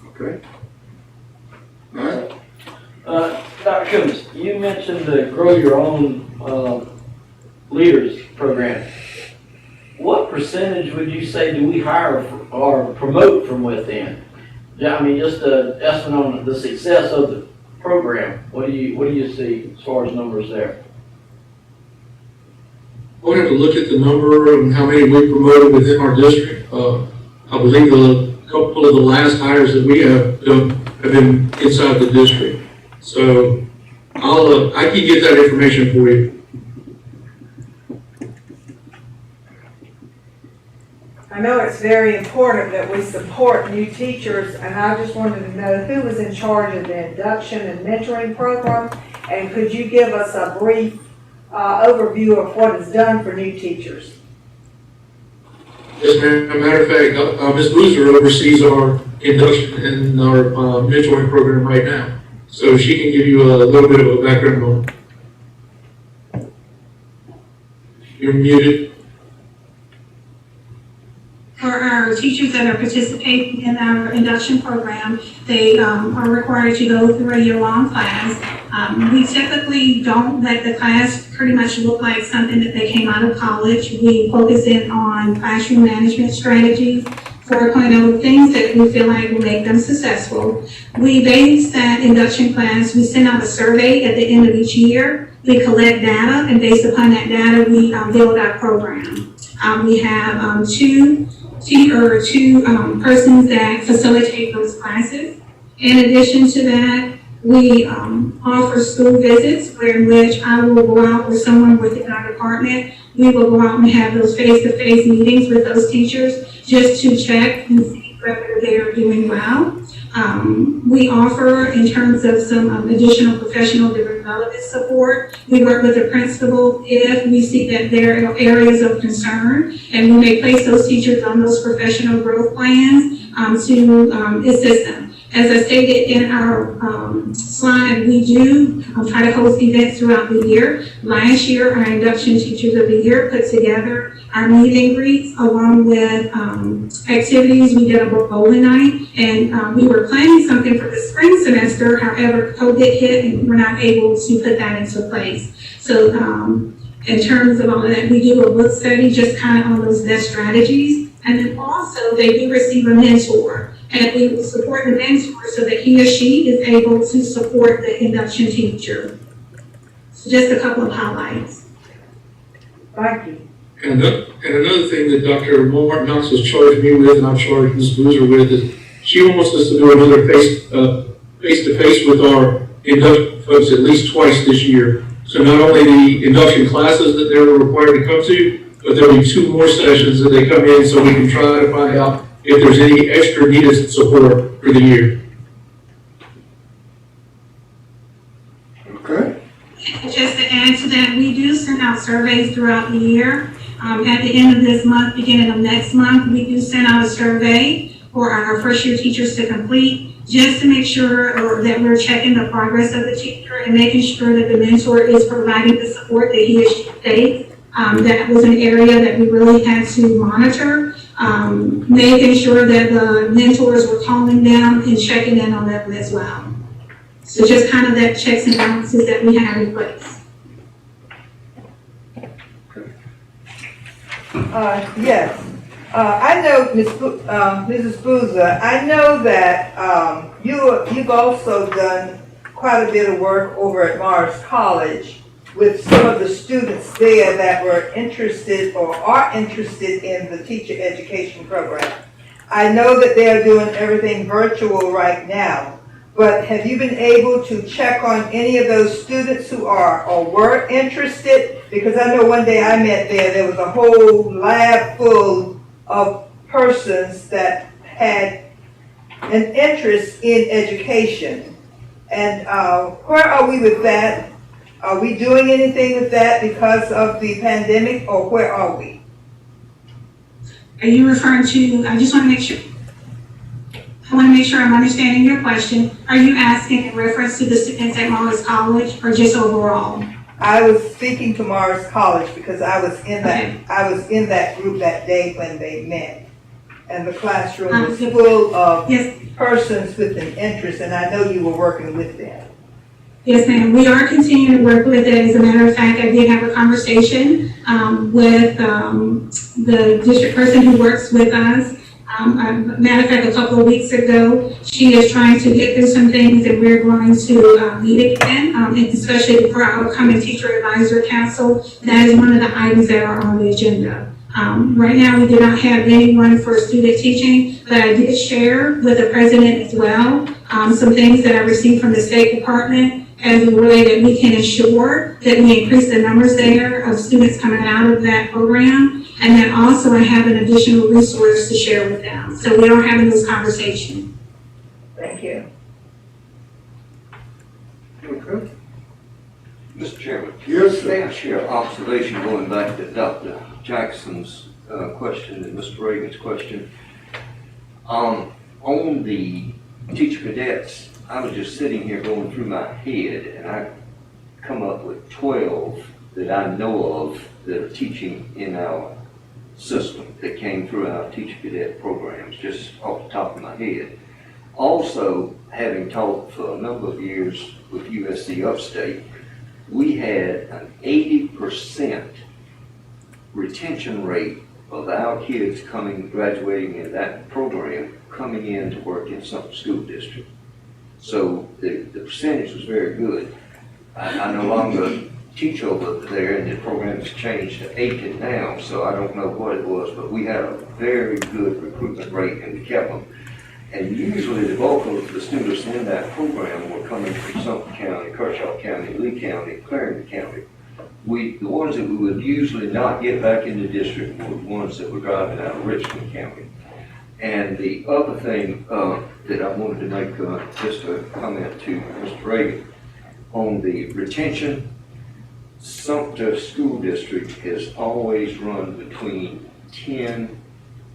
Okay. All right. Dr. Coombs, you mentioned the Grow Your Own Leaders program. What percentage would you say do we hire or promote from within? Yeah, I mean, just an estimate on the success of the program. What do you see as far as numbers there? We'll have to look at the number and how many we promoted within our district. I believe a couple of the last hires that we have done have been inside the district. So I can get that information for you. I know it's very important that we support new teachers, and I just wanted to know who was in charge of the induction and mentoring program, and could you give us a brief overview of what is done for new teachers? Yes, ma'am. As a matter of fact, Ms. Boozer oversees our induction and our mentoring program right now. So she can give you a little bit of a background on it. You're muted. For our teachers that are participating in our induction program, they are required to go through a year-long class. We typically don't let the class pretty much look like something that they came out of college. We focus in on classroom management strategies, 4.0 things that we feel like will make them successful. We base that induction class, we send out a survey at the end of each year. We collect data, and based upon that data, we build our program. We have two persons that facilitate those classes. In addition to that, we offer school visits in which I will go out with someone within our department. We will go out and have those face-to-face meetings with those teachers just to check and see whether they are doing well. We offer, in terms of some additional professional development support, we work with the principal if we see that there are areas of concern, and we may place those teachers on those professional growth plans to assist them. As I stated in our slide, we do try to host events throughout the year. Last year, our Induction Teachers of the Year put together our meet and greets along with activities. We did a bowling night, and we were planning something for the spring semester. However, COVID hit and we're not able to put that into place. So in terms of all of that, we do a book study just kind of on those best strategies. And then also they do receive a mentor, and we will support the mentor so that he or she is able to support the induction teacher. So just a couple of highlights. Thank you. And another thing that Dr. Martin Knox has charged me with, and I've charged Ms. Boozer with, is she wants us to do another face-to-face with our induction folks at least twice this year. So not only the induction classes that they're required to come to, but there'll be 2 more sessions that they come in so we can try to find out if there's any extra needed support for the year. Okay. Just to add to that, we do send out surveys throughout the year. At the end of this month, beginning of next month, we do send out a survey for our first year teachers to complete, just to make sure that we're checking the progress of the teacher and making sure that the mentor is providing the support that he or she takes. That was an area that we really had to monitor, making sure that the mentors were calling them and checking in on them as well. So just kind of that checks and balances that we have in place. Yes. I know, Mrs. Boozer, I know that you've also done quite a bit of work over at Morris College with some of the students there that were interested or are interested in the teacher education program. I know that they're doing everything virtual right now, but have you been able to check on any of those students who are or were interested? Because I know one day I met there was a whole lab full of persons that had an interest in education. And where are we with that? Are we doing anything with that because of the pandemic, or where are we? Are you referring to, I want to make sure I'm understanding your question. Are you asking in reference to the students at Morris College or just overall? I was speaking to Morris College because I was in that group that day when they met. And the classroom was full of persons with an interest, and I know you were working with them. Yes, ma'am. We are continuing to work with it. As a matter of fact, I did have a conversation with the district person who works with us. Matter of fact, a couple of weeks ago, she is trying to get through some things, and we're going to meet again, and especially for our upcoming teacher advisor council. That is one of the items that are on the agenda. Right now, we do not have anyone for student teaching, but I did share with the president as well some things that I received from the State Department as a way that we can ensure that we increase the numbers there of students coming out of that program. And then also I have an additional resource to share with them. So we are having this conversation. Thank you. Okay. Mr. Chairman. Yes, sir. May I share an observation going back to Dr. Jackson's question and Mr. Reagan's question? On the teacher cadets, I was just sitting here going through my head, and I come up with 12 that I know of that are teaching in our system that came through our teacher cadet programs, just off the top of my head. Also, having taught for a number of years with USC Upstate, we had an 80% retention rate of our kids graduating in that program, coming in to work in Sumter School District. So the percentage was very good. I no longer teach over there, and the program's changed to Aiken now, so I don't know what it was, but we had a very good recruitment rate, and we kept them. And usually the bulk of the students in that program were coming from Sumter County, Kershaw County, Lee County, Clarendon County. The ones that we would usually not get back in the district were the ones that were driving out of Richmond County. And the other thing that I wanted to make just a comment to Mr. Reagan on the retention, Sumter School District has always run between 10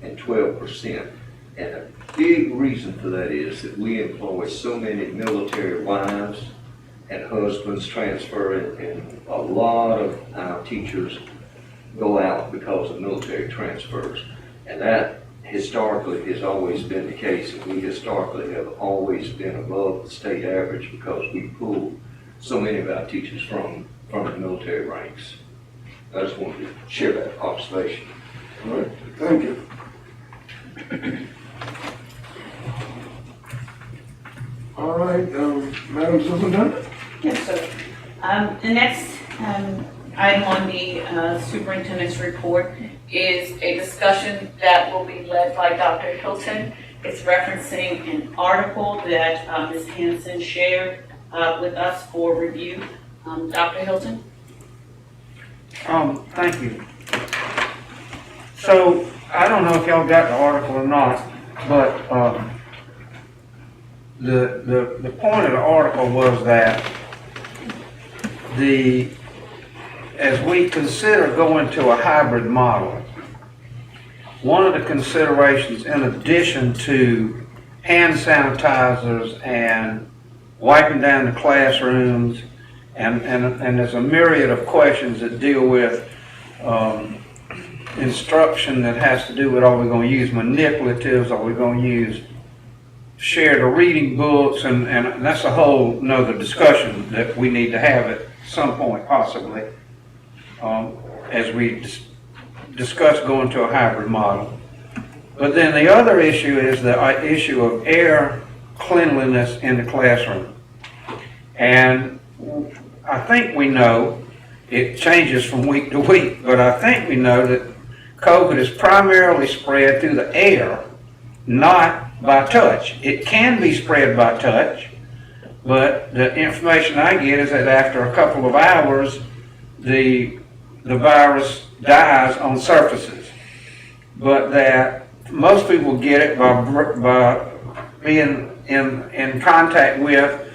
and 12%. And a big reason for that is that we employ so many military wives and husbands transferring, and a lot of our teachers go out because of military transfers. And that historically has always been the case, and we historically have always been above the state average because we pull so many of our teachers from the military ranks. I just wanted to share that observation. All right, thank you. All right, Madam Superintendent? Yes, sir. The next item on the superintendent's report is a discussion that will be led by Dr. Hilton. It's referencing an article that Ms. Hanson shared with us for review. Dr. Hilton? Thank you. So, I don't know if y'all got the article or not, but the point of the article was that as we consider going to a hybrid model, one of the considerations, in addition to hand sanitizers and wiping down the classrooms, and there's a myriad of questions that deal with instruction that has to do with, are we going to use manipulatives, are we going to use shared reading books, and that's a whole nother discussion that we need to have at some point possibly as we discuss going to a hybrid model. But then the other issue is the issue of air cleanliness in the classroom. And I think we know, it changes from week to week, but I think we know that COVID is primarily spread through the air, not by touch. It can be spread by touch, but the information I get is that after a couple of hours, the virus dies on surfaces. But that most people get it by being in contact with,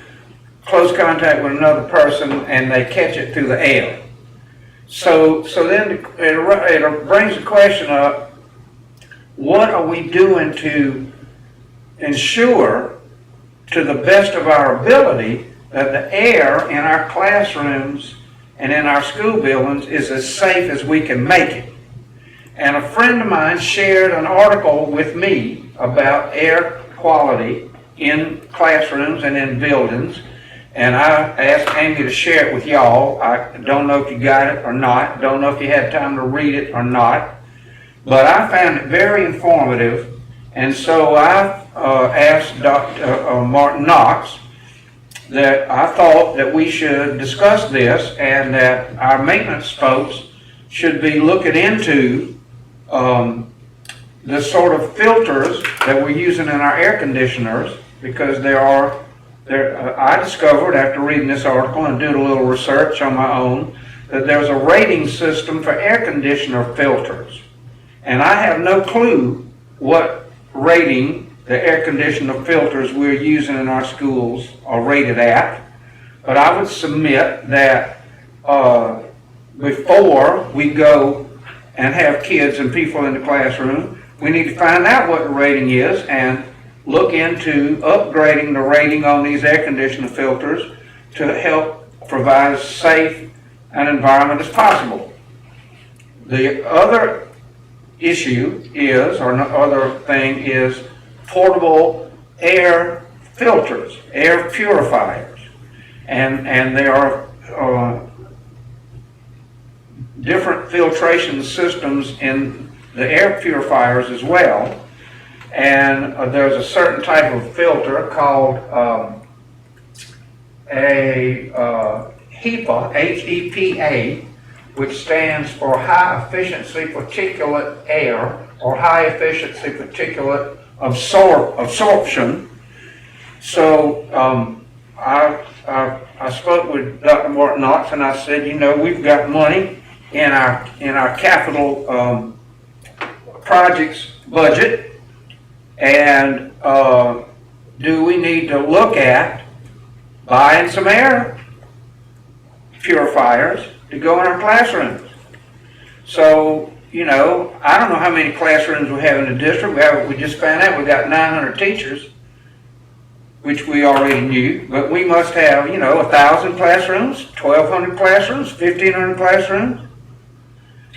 close contact with another person, and they catch it through the air. So then it brings the question up, what are we doing to ensure, to the best of our ability, that the air in our classrooms and in our school buildings is as safe as we can make it. And a friend of mine shared an article with me about air quality in classrooms and in buildings. And I asked Amy to share it with y'all. I don't know if you got it or not. Don't know if you had time to read it or not. But I found it very informative. And so I asked Dr. Martin Knox that I thought that we should discuss this and that our maintenance folks should be looking into the sort of filters that we're using in our air conditioners, because I discovered after reading this article and doing a little research on my own that there's a rating system for air conditioner filters. And I have no clue what rating the air conditioner filters we're using in our schools are rated at. But I would submit that before we go and have kids and people in the classroom, we need to find out what the rating is and look into upgrading the rating on these air conditioner filters to help provide as safe an environment as possible. The other issue is, or other thing is, portable air filters, air purifiers. And there are different filtration systems in the air purifiers as well. And there's a certain type of filter called a HEPA, H-E-P-A, which stands for High Efficiency Particulate Air, or High Efficiency Particulate Absorption. So I spoke with Dr. Martin Knox and I said, you know, we've got money in our capital projects budget, and do we need to look at buying some air purifiers to go in our classrooms? So, you know, I don't know how many classrooms we have in the district. We just found out we got 900 teachers, which we already knew, but we must have, you know, 1,000 classrooms, 1,200 classrooms, 1,500 classrooms.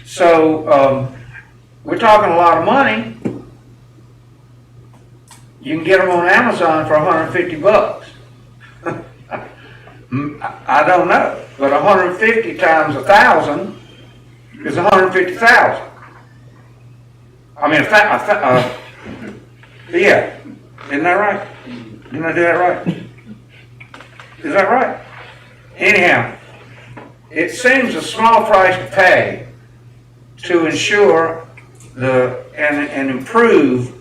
So we're talking a lot of money. You can get them on Amazon for $150. I don't know, but 150 times 1,000 is 150,000. I mean, yeah, isn't that right? Didn't I do that right? Is that right? Anyhow, it seems a small price to pay to ensure and improve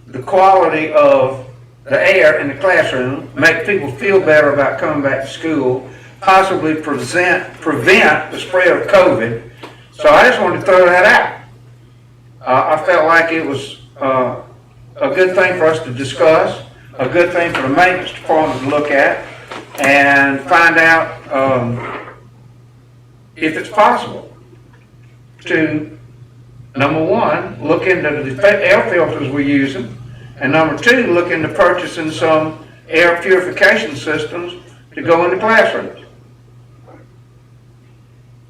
the quality of the air in the classroom, make people feel better about coming back to school, possibly prevent the spread of COVID. So I just wanted to throw that out. I felt like it was a good thing for us to discuss, a good thing for the maintenance department to look at, and find out if it's possible to, number one, look into the air filters we're using, and number two, look into purchasing some air purification systems to go into classrooms.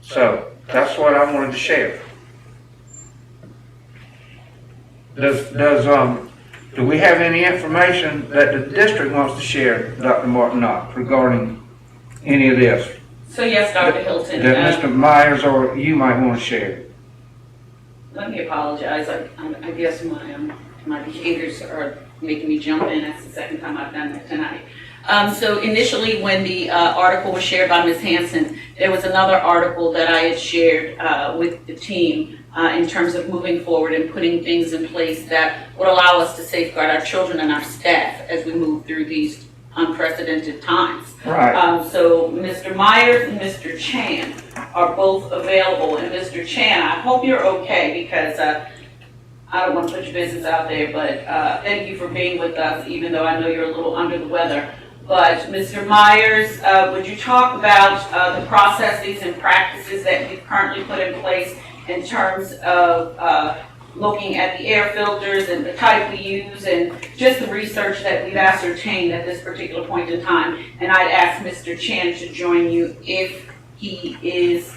So that's what I wanted to share. Do we have any information that the district wants to share, Dr. Martin Knox, regarding any of this? So yes, Dr. Hilton. That Mr. Myers or you might want to share. Let me apologize. I guess my behaviors are making me jump in. That's the second time I've done that tonight. So initially, when the article was shared by Ms. Hanson, there was another article that I had shared with the team in terms of moving forward and putting things in place that would allow us to safeguard our children and our staff as we move through these unprecedented times. Right. So Mr. Myers and Mr. Chan are both available. And Mr. Chan, I hope you're okay, because I don't want to put your business out there, but thank you for being with us, even though I know you're a little under the weather. But Mr. Myers, would you talk about the processes and practices that we've currently put in place in terms of looking at the air filters and the type we use and just the research that we've ascertained at this particular point in time? And I'd ask Mr. Chan to join you if he is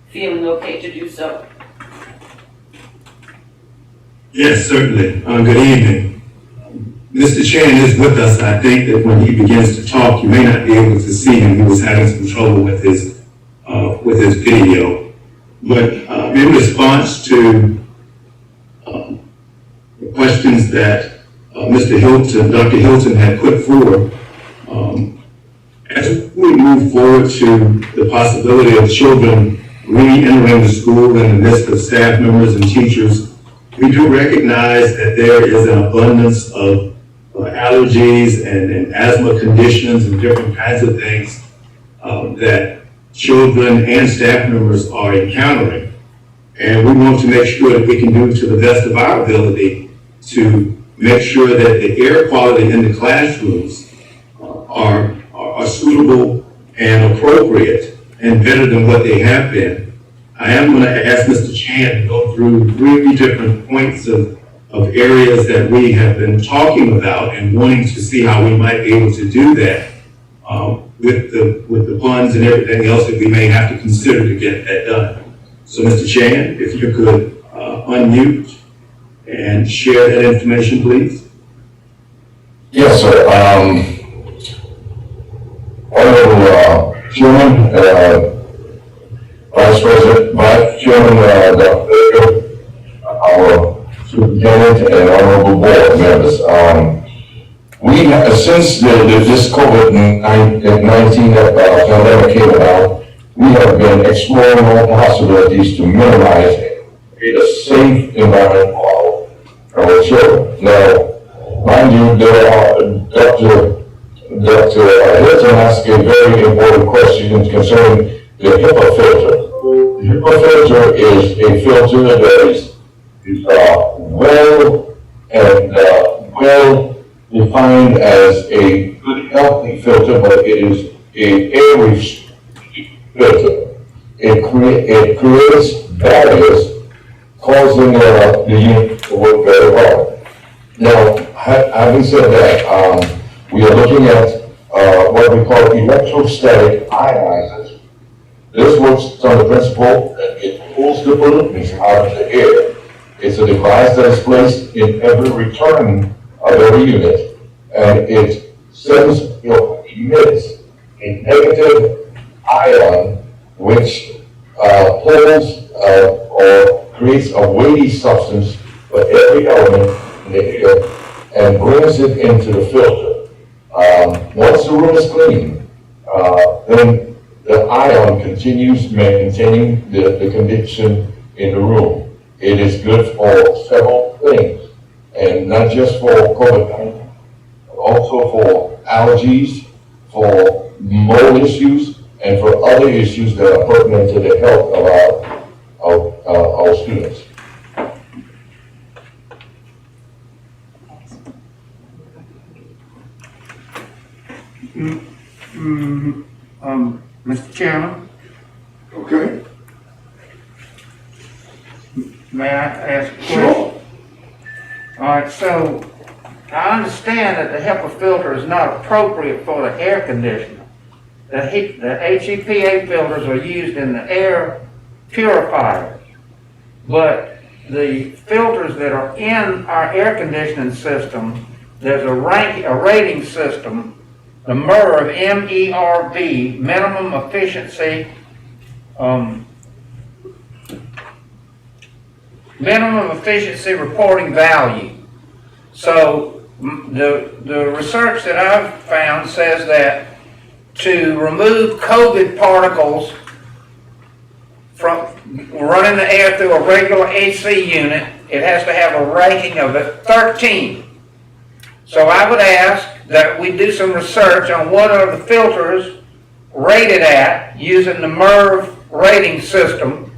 feeling okay to do so. Yes, certainly. Good evening. Mr. Chan is with us. I think that when he begins to talk, you may not be able to see him. He was having some trouble with his video. But in response to the questions that Dr. Hilton had put forward, as we move forward to the possibility of children re-entering the school in the midst of staff members and teachers, we do recognize that there is an abundance of allergies and asthma conditions and different kinds of things that children and staff members are encountering. And we want to make sure that we can do to the best of our ability to make sure that the air quality in the classrooms are suitable and appropriate and better than what they have been. I am going to ask Mr. Chan to go through 3 different points of areas that we have been talking about and wanting to see how we might be able to do that with the funds and everything else that we may have to consider to get that done. So Mr. Chan, if you could unmute and share that information, please. Yes, sir. Honorable Chairman, Vice President, Vice Chairman, Dr. Baker, our Superintendent, and Honorable Board members. We have, since this COVID-19 pandemic came about, we have been exploring all possibilities to minimize and create a safe environment for our children. Now, mind you, Dr. Hilton asked a very important question concerning the HEPA filter. The HEPA filter is a filter that is well defined as a good, healthy filter, but it is an air filter. It creates barriers, causing the unit to work very hard. Now, having said that, we are looking at what we call electrostatic ionizers. This works on the principle that it pulls the pollutants out of the air. It's a device that is placed in every return of every unit, and it sends, emits a negative ion which pulls or creates a weighty substance for every element in the air and brings it into the filter. Once the room is clean, then the ion continues maintaining the condition in the room. It is good for several things, and not just for COVID-19, but also for allergies, for mold issues, and for other issues that are pertinent to the health of our students. Mr. Chairman, Okay? may I ask a question? Sure. All right, so I understand that the HEPA filter is not appropriate for the air conditioner. The HEPA filters are used in the air purifiers, but the filters that are in our air conditioning system, there's a rating system, the MERV, M-E-R-V, minimum efficiency, reporting value. So the research that I've found says that to remove COVID particles from running the air through a regular AC unit, it has to have a rating of 13. So I would ask that we do some research on what are the filters rated at using the MERV rating system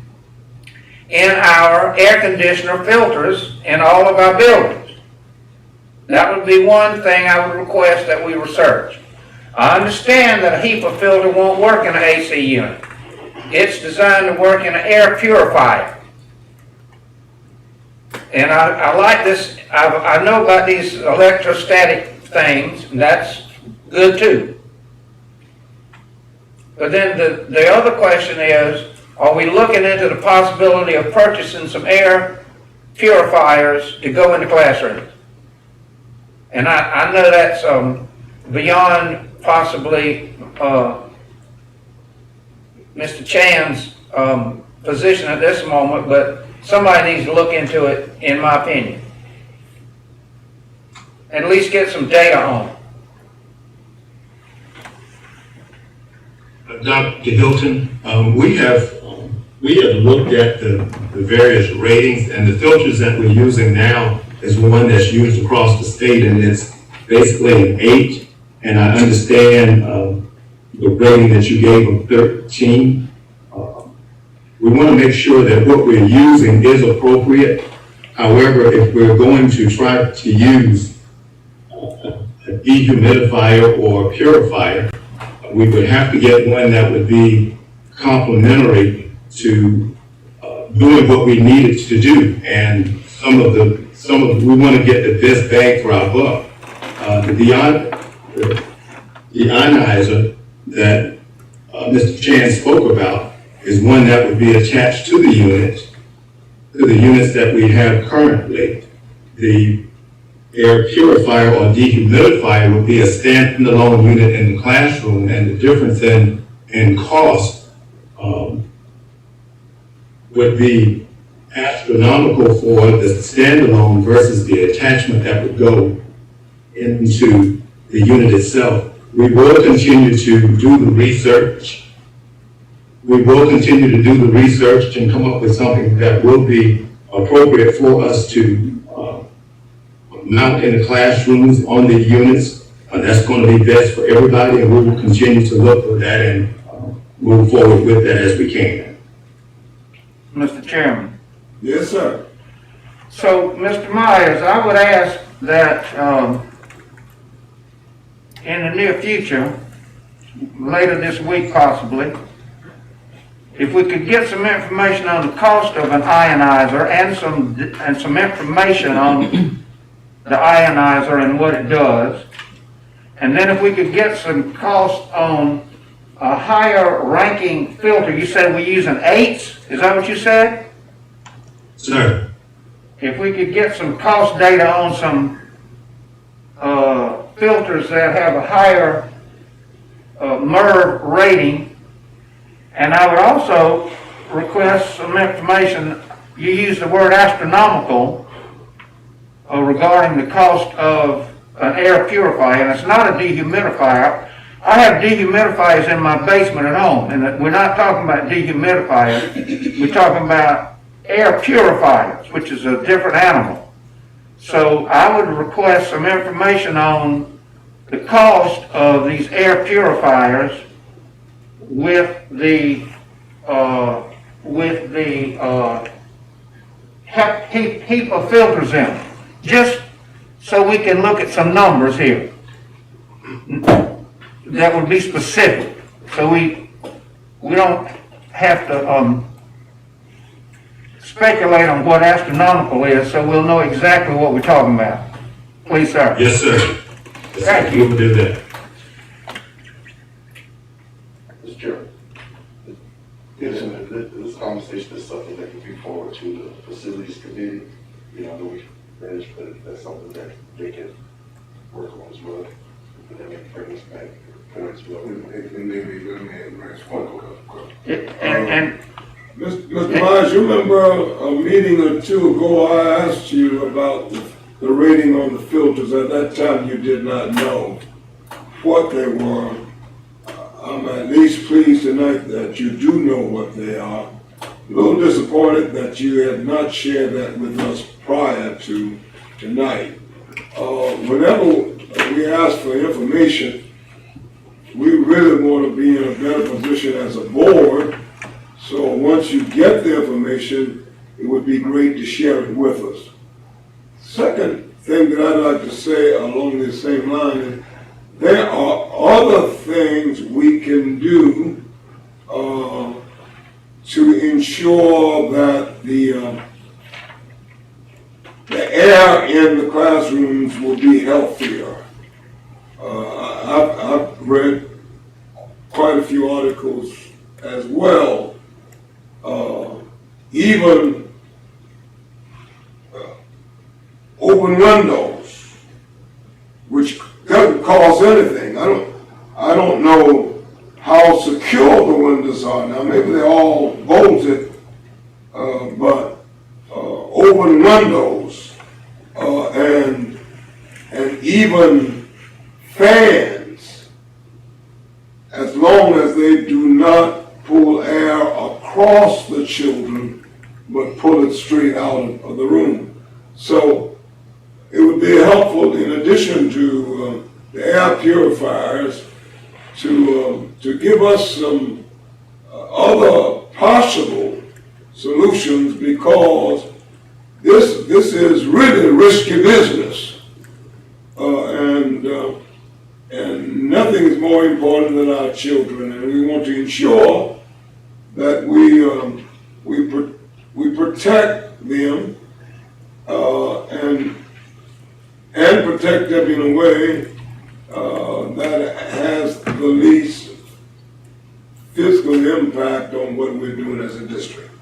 in our air conditioner filters in all of our buildings. That would be one thing I would request that we research. I understand that a HEPA filter won't work in an AC unit. It's designed to work in an air purifier. And I like this, I know about these electrostatic things, and that's good too. But then the other question is, are we looking into the possibility of purchasing some air purifiers to go in the classrooms? And I know that's beyond possibly Mr. Chan's position at this moment, but somebody needs to look into it, in my opinion. At least get some data on it. Dr. Hilton, we have looked at the various ratings, and the filters that we're using now is one that's used across the state, and it's basically an 8. And I understand the rating that you gave of 13. We want to make sure that what we're using is appropriate. However, if we're going to try to use a dehumidifier or a purifier, we would have to get one that would be complementary to doing what we needed to do. And we want to get the best bang for our buck. The ionizer that Mr. Chan spoke about is one that would be attached to the units that we have currently. The air purifier or dehumidifier would be a standalone unit in the classroom, and the difference in cost would be astronomical for the standalone versus the attachment that would go into the unit itself. We will continue to do the research. We will continue to do the research and come up with something that will be appropriate for us to mount in the classrooms on the units. That's going to be best for everybody, and we will continue to look for that and move forward with that as we can. Mr. Chairman. Yes, sir. So, Mr. Myers, I would ask that in the near future, later this week possibly, if we could get some information on the cost of an ionizer and some information on the ionizer and what it does, and then if we could get some cost on a higher ranking filter. You said we use an 8s? Is that what you said? Sir. If we could get some cost data on some filters that have a higher MERV rating, and I would also request some information. You used the word astronomical regarding the cost of an air purifier, and it's not a dehumidifier. I have dehumidifiers in my basement at home, and we're not talking about dehumidifiers. We're talking about air purifiers, which is a different animal. So I would request some information on the cost of these air purifiers with the heap of filters in them, just so we can look at some numbers here that would be specific, so we don't have to speculate on what astronomical is, so we'll know exactly what we're talking about. Please, sir. Yes, sir. Thank you. We will do that. Mr. Chairman, this conversation is something that can be forwarded to the facilities committee. You know, we manage, but that's something that they can work on as well. And then bring us back forward as well. Mr. Myers, you remember a meeting or two ago, I asked you about the rating on the filters. At that time, you did not know what they were. I'm at least pleased tonight that you do know what they are. A little disappointed that you had not shared that with us prior to tonight. Whenever we ask for information, we really want to be in a better position as a board. So once you get the information, it would be great to share it with us. Second thing that I'd like to say along the same line is there are other things we can do to ensure that the air in the classrooms will be healthier. I've read quite a few articles as well. Even open windows, which doesn't cost anything. I don't know how secure the windows are now. Maybe they're all bolted, but open windows and even fans, as long as they do not pull air across the children, but pull it straight out of the room. So it would be helpful, in addition to the air purifiers, to give us some other possible solutions, because this is really risky business, and nothing is more important than our children, and we want to ensure that we protect them and protect them in a way that has the least fiscal impact on what we're doing as a district.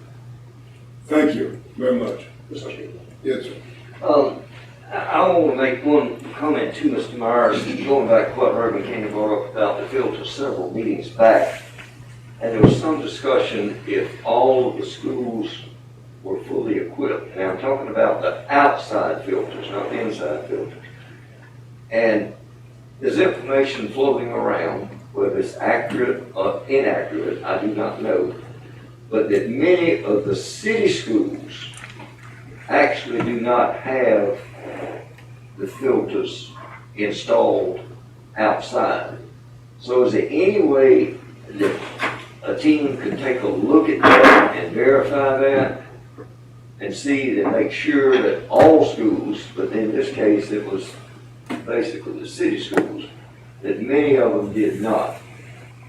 Thank you very much. Yes, sir. I want to make one comment to Mr. Myers, going back to what Reverend Kenny brought up about the filter several meetings back. And there was some discussion if all of the schools were fully equipped. Now I'm talking about the outside filters, not the inside filters. And there's information floating around, whether it's accurate or inaccurate, I do not know, but that many of the city schools actually do not have the filters installed outside. So is there any way that a team could take a look at that and verify that and see and make sure that all schools, but in this case it was basically the city schools, that many of them did not?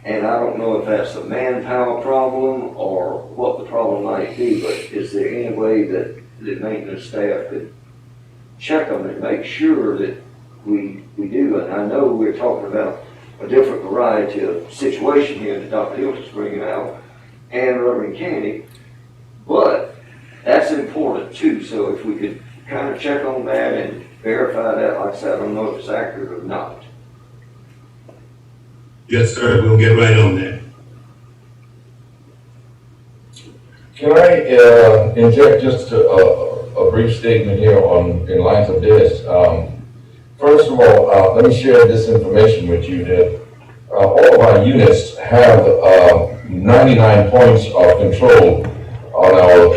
And I don't know if that's a manpower problem or what the problem might be, but is there any way that the maintenance staff could check them and make sure that we do? And I know we're talking about a different variety of situation here that Dr. Hilton's bringing out, and Reverend Candy, but that's important too. So if we could kind of check on that and verify that, like I said, I don't know if it's accurate or not. Yes, sir, we'll get right on that. Can I inject just a brief statement here in lines of this? First of all, let me share this information with you that all of our units have 99 points of control on our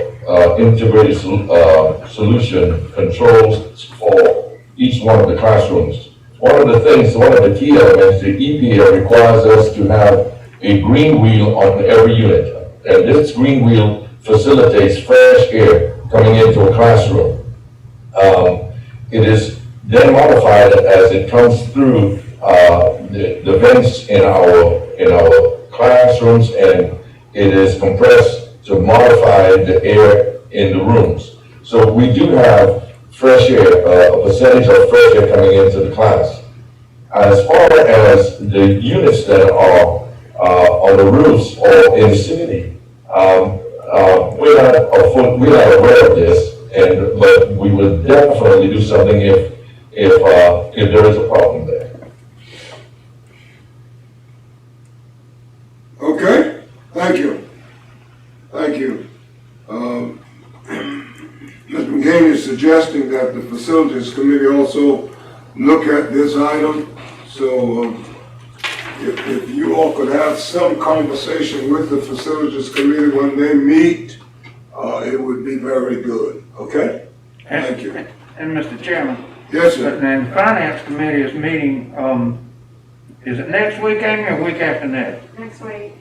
integrated solution controls for each one of the classrooms. One of the key elements, the EPA requires us to have a green wheel on every unit. And this green wheel facilitates fresh air coming into a classroom. It is then modified as it comes through the vents in our classrooms, and it is compressed to modify the air in the rooms. So we do have fresh air, a percentage of fresh air coming into the class. As far as the units that are on the roofs or in the city, we're not aware of this, but we would definitely do something if there is a problem there. Okay, thank you. Thank you. Mr. McCain is suggesting that the Facilities Committee also look at this item. So if you all could have some conversation with the Facilities Committee when they meet, it would be very good. Okay? Thank you. And Mr. Chairman? Yes, sir. And the Finance Committee is meeting, is it next week, Amy, or week after next? Next week.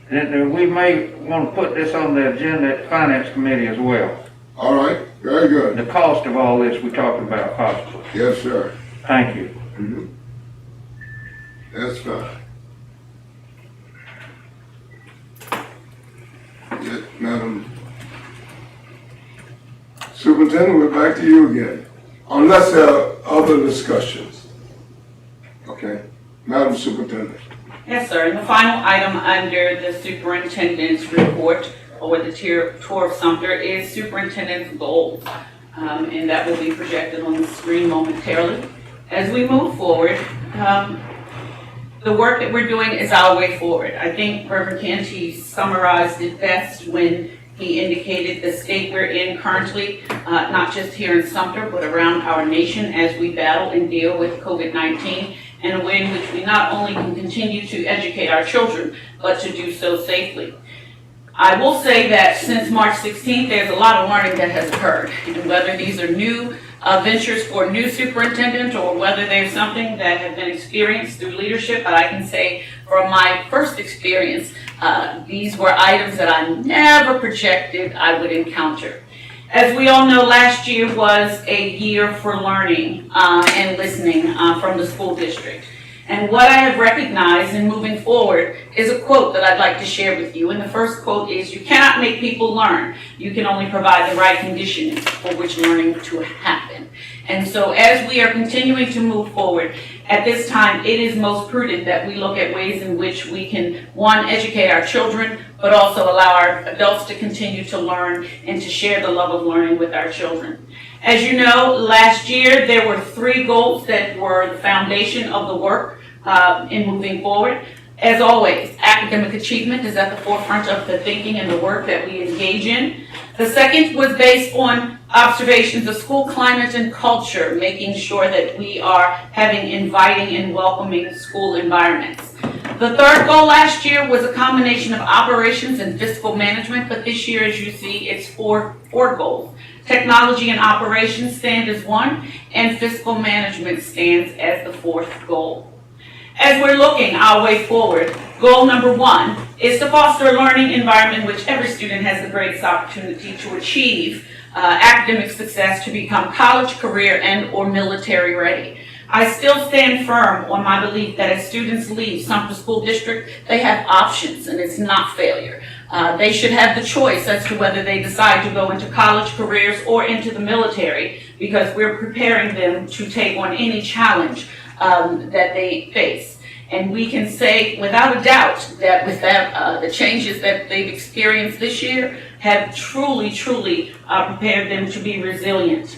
And we may want to put this on the agenda at the Finance Committee as well. All right, very good. The cost of all this we're talking about possibly. Yes, sir. Thank you. Mm-hmm. That's fine. Yes, Madam Superintendent, we're back to you again. Unless there are other discussions. Okay, Madam Superintendent. Yes, sir. And the final item under the superintendent's report, or the tour of Sumter, is superintendent's goals. And that will be projected on the screen momentarily. As we move forward, the work that we're doing is our way forward. I think Reverend Canty summarized it best when he indicated the state we're in currently, not just here in Sumter, but around our nation as we battle and deal with COVID-19, in a way in which we not only can continue to educate our children, but to do so safely. I will say that since March 16th, there's a lot of learning that has occurred, and whether these are new ventures for a new superintendent or whether there's something that have been experienced through leadership, but I can say from my first experience, these were items that I never projected I would encounter. As we all know, last year was a year for learning and listening from the school district. And what I have recognized in moving forward is a quote that I'd like to share with you. And the first quote is, "You cannot make people learn. You can only provide the right conditions for which learning to happen." And so as we are continuing to move forward, at this time, it is most prudent that we look at ways in which we can, one, educate our children, but also allow our adults to continue to learn and to share the love of learning with our children. As you know, last year, there were 3 goals that were the foundation of the work in moving forward. As always, academic achievement is at the forefront of the thinking and the work that we engage in. The second was based on observations of school climate and culture, making sure that we are having inviting and welcoming school environments. The third goal last year was a combination of operations and fiscal management, but this year, as you see, it's four goals. Technology and operations stand as one, and fiscal management stands as the 4th goal. As we're looking our way forward, goal number 1 is to foster a learning environment in which every student has the greatest opportunity to achieve academic success, to become college, career, and or military ready. I still stand firm on my belief that as students leave Sumter School District, they have options and it's not failure. They should have the choice as to whether they decide to go into college careers or into the military, because we're preparing them to take on any challenge that they face. And we can say without a doubt that with that, the changes that they've experienced this year have truly prepared them to be resilient.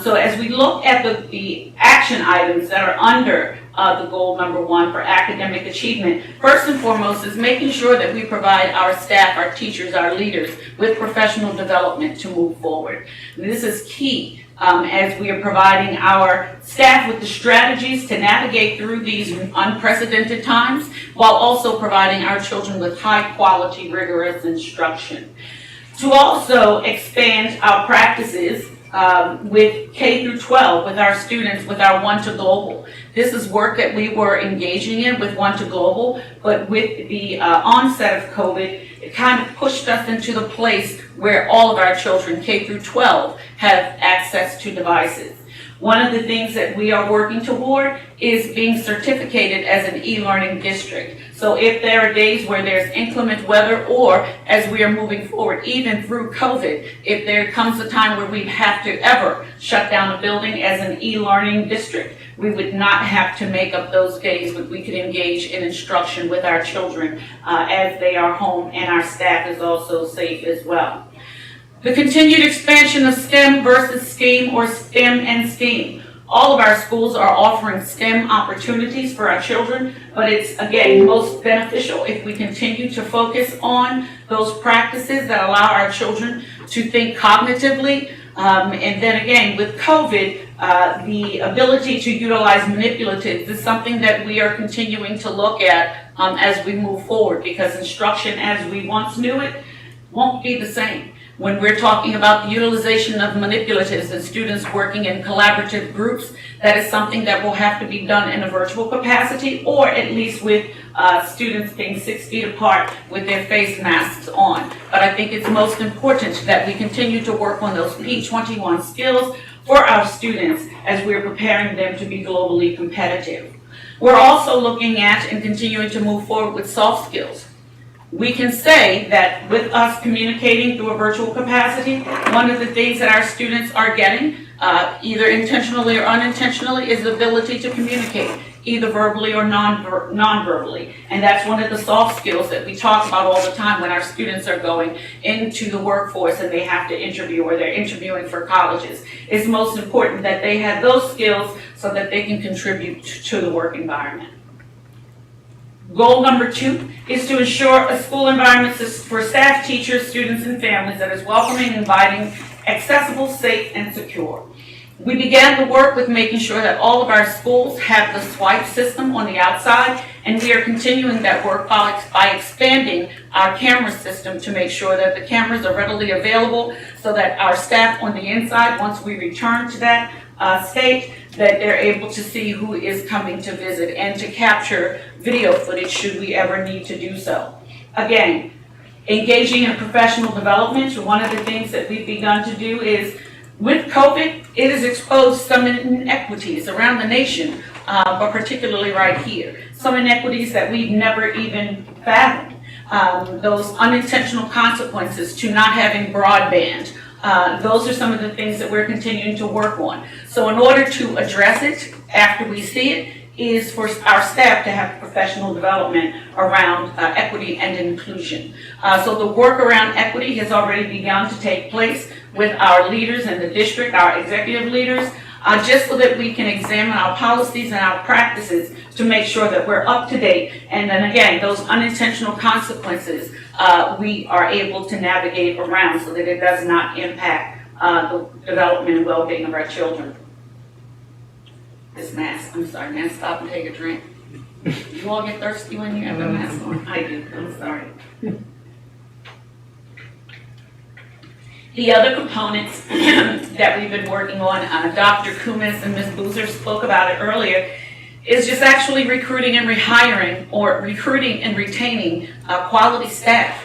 So as we look at the action items that are under the goal number 1 for academic achievement, first and foremost is making sure that we provide our staff, our teachers, our leaders with professional development to move forward. And this is key. As we are providing our staff with the strategies to navigate through these unprecedented times, while also providing our children with high quality, rigorous instruction. To also expand our practices with K through 12, with our students, with our One to Global. This is work that we were engaging in with One to Global, but with the onset of COVID, it kind of pushed us into the place where all of our children, K through 12, have access to devices. One of the things that we are working toward is being certificated as an e-learning district. So if there are days where there's inclement weather, or as we are moving forward, even through COVID, if there comes a time where we have to ever shut down a building as an e-learning district, we would not have to make up those days, but we could engage in instruction with our children as they are home, and our staff is also safe as well. The continued expansion of STEM versus STEAM, or STEM and STEAM. All of our schools are offering STEM opportunities for our children, but it's, again, most beneficial if we continue to focus on those practices that allow our children to think cognitively. And then again, with COVID, the ability to utilize manipulatives is something that we are continuing to look at as we move forward, because instruction as we once knew it won't be the same. When we're talking about the utilization of manipulatives and students working in collaborative groups, that is something that will have to be done in a virtual capacity, or at least with students being 6 feet apart with their face masks on. But I think it's most important that we continue to work on those P21 skills for our students as we're preparing them to be globally competitive. We're also looking at and continuing to move forward with soft skills. We can say that with us communicating through a virtual capacity, one of the things that our students are getting either intentionally or unintentionally, is the ability to communicate, either verbally or non-verbally. And that's one of the soft skills that we talk about all the time when our students are going into the workforce and they have to interview or they're interviewing for colleges. It's most important that they have those skills so that they can contribute to the work environment. Goal number 2 is to ensure a school environment for staff, teachers, students, and families that is welcoming, inviting, accessible, safe, and secure. We began the work with making sure that all of our schools have the swipe system on the outside, and we are continuing that work by expanding our camera system to make sure that the cameras are readily available so that our staff on the inside, once we return to that state, that they're able to see who is coming to visit and to capture video footage should we ever need to do so. Again, engaging in professional development. One of the things that we've begun to do is, with COVID, it has exposed some inequities around the nation, but particularly right here. Some inequities that we've never even fathomed. Those unintentional consequences to not having broadband. Those are some of the things that we're continuing to work on. So in order to address it after we see it, is for our staff to have professional development around equity and inclusion. So the work around equity has already begun to take place with our leaders in the district, our executive leaders, just so that we can examine our policies and our practices to make sure that we're up to date. And then again, those unintentional consequences, we are able to navigate around so that it does not impact the development and well-being of our children. This mask, I'm sorry, man, stop and take a drink. You all get thirsty when you have the mask on? I do, I'm sorry. The other components that we've been working on, Dr. Kumis and Ms. Boozer spoke about it earlier, is just actually recruiting and rehiring, or recruiting and retaining quality staff.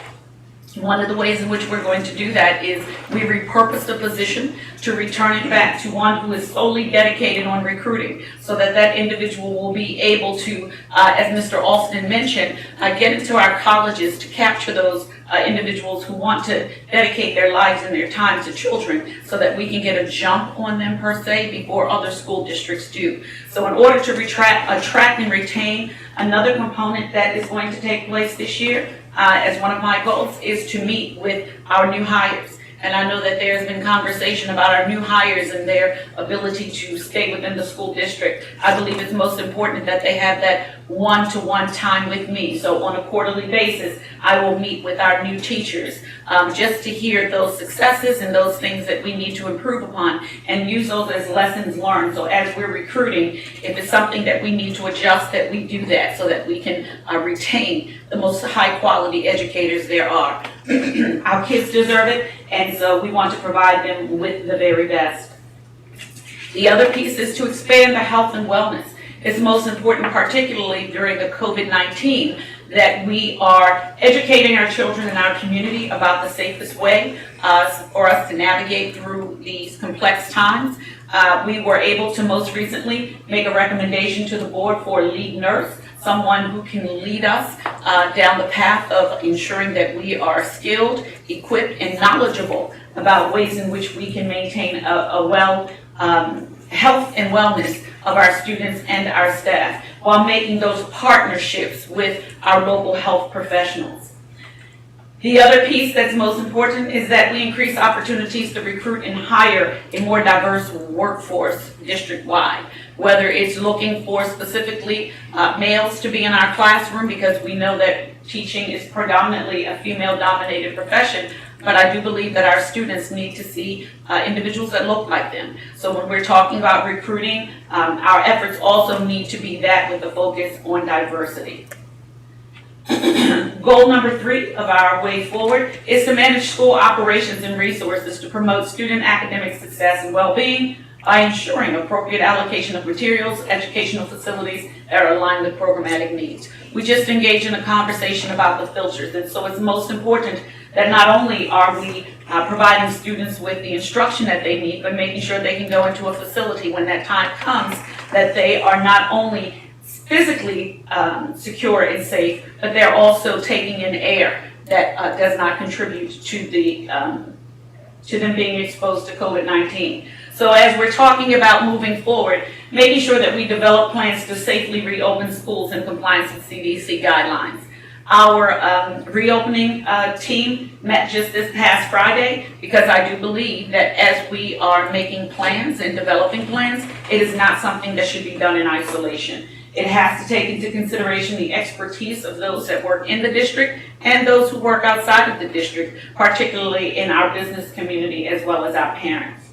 One of the ways in which we're going to do that is we repurposed a position to return it back to one who is solely dedicated on recruiting, so that that individual will be able to, as Mr. Alston mentioned, get into our colleges to capture those individuals who want to dedicate their lives and their time to children, so that we can get a jump on them per se before other school districts do. So in order to attract and retain, another component that is going to take place this year as one of my goals is to meet with our new hires. And I know that there's been conversation about our new hires and their ability to stay within the school district. I believe it's most important that they have that one-to-one time with me. So on a quarterly basis, I will meet with our new teachers just to hear those successes and those things that we need to improve upon and use those as lessons learned. So as we're recruiting, if it's something that we need to adjust, that we do that so that we can retain the most high-quality educators there are. Our kids deserve it, and so we want to provide them with the very best. The other piece is to expand the health and wellness. It's most important, particularly during the COVID-19, that we are educating our children and our community about the safest way for us to navigate through these complex times. We were able to most recently make a recommendation to the board for a lead nurse, someone who can lead us down the path of ensuring that we are skilled, equipped, and knowledgeable about ways in which we can maintain a well health and wellness of our students and our staff while making those partnerships with our local health professionals. The other piece that's most important is that we increase opportunities to recruit and hire a more diverse workforce district-wide, whether it's looking for specifically males to be in our classroom, because we know that teaching is predominantly a female-dominated profession, but I do believe that our students need to see individuals that look like them. So when we're talking about recruiting, our efforts also need to be that with a focus on diversity. Goal number 3 of our way forward is to manage school operations and resources to promote student academic success and well-being by ensuring appropriate allocation of materials, educational facilities that are aligned with programmatic needs. We just engaged in a conversation about the filters, and so it's most important that not only are we providing students with the instruction that they need, but making sure they can go into a facility when that time comes, that they are not only physically secure and safe, but they're also taking in air that does not contribute to them being exposed to COVID-19. So as we're talking about moving forward, making sure that we develop plans to safely reopen schools in compliance with CDC guidelines. Our reopening team met just this past Friday because I do believe that as we are making plans and developing plans, it is not something that should be done in isolation. It has to take into consideration the expertise of those that work in the district and those who work outside of the district, particularly in our business community as well as our parents.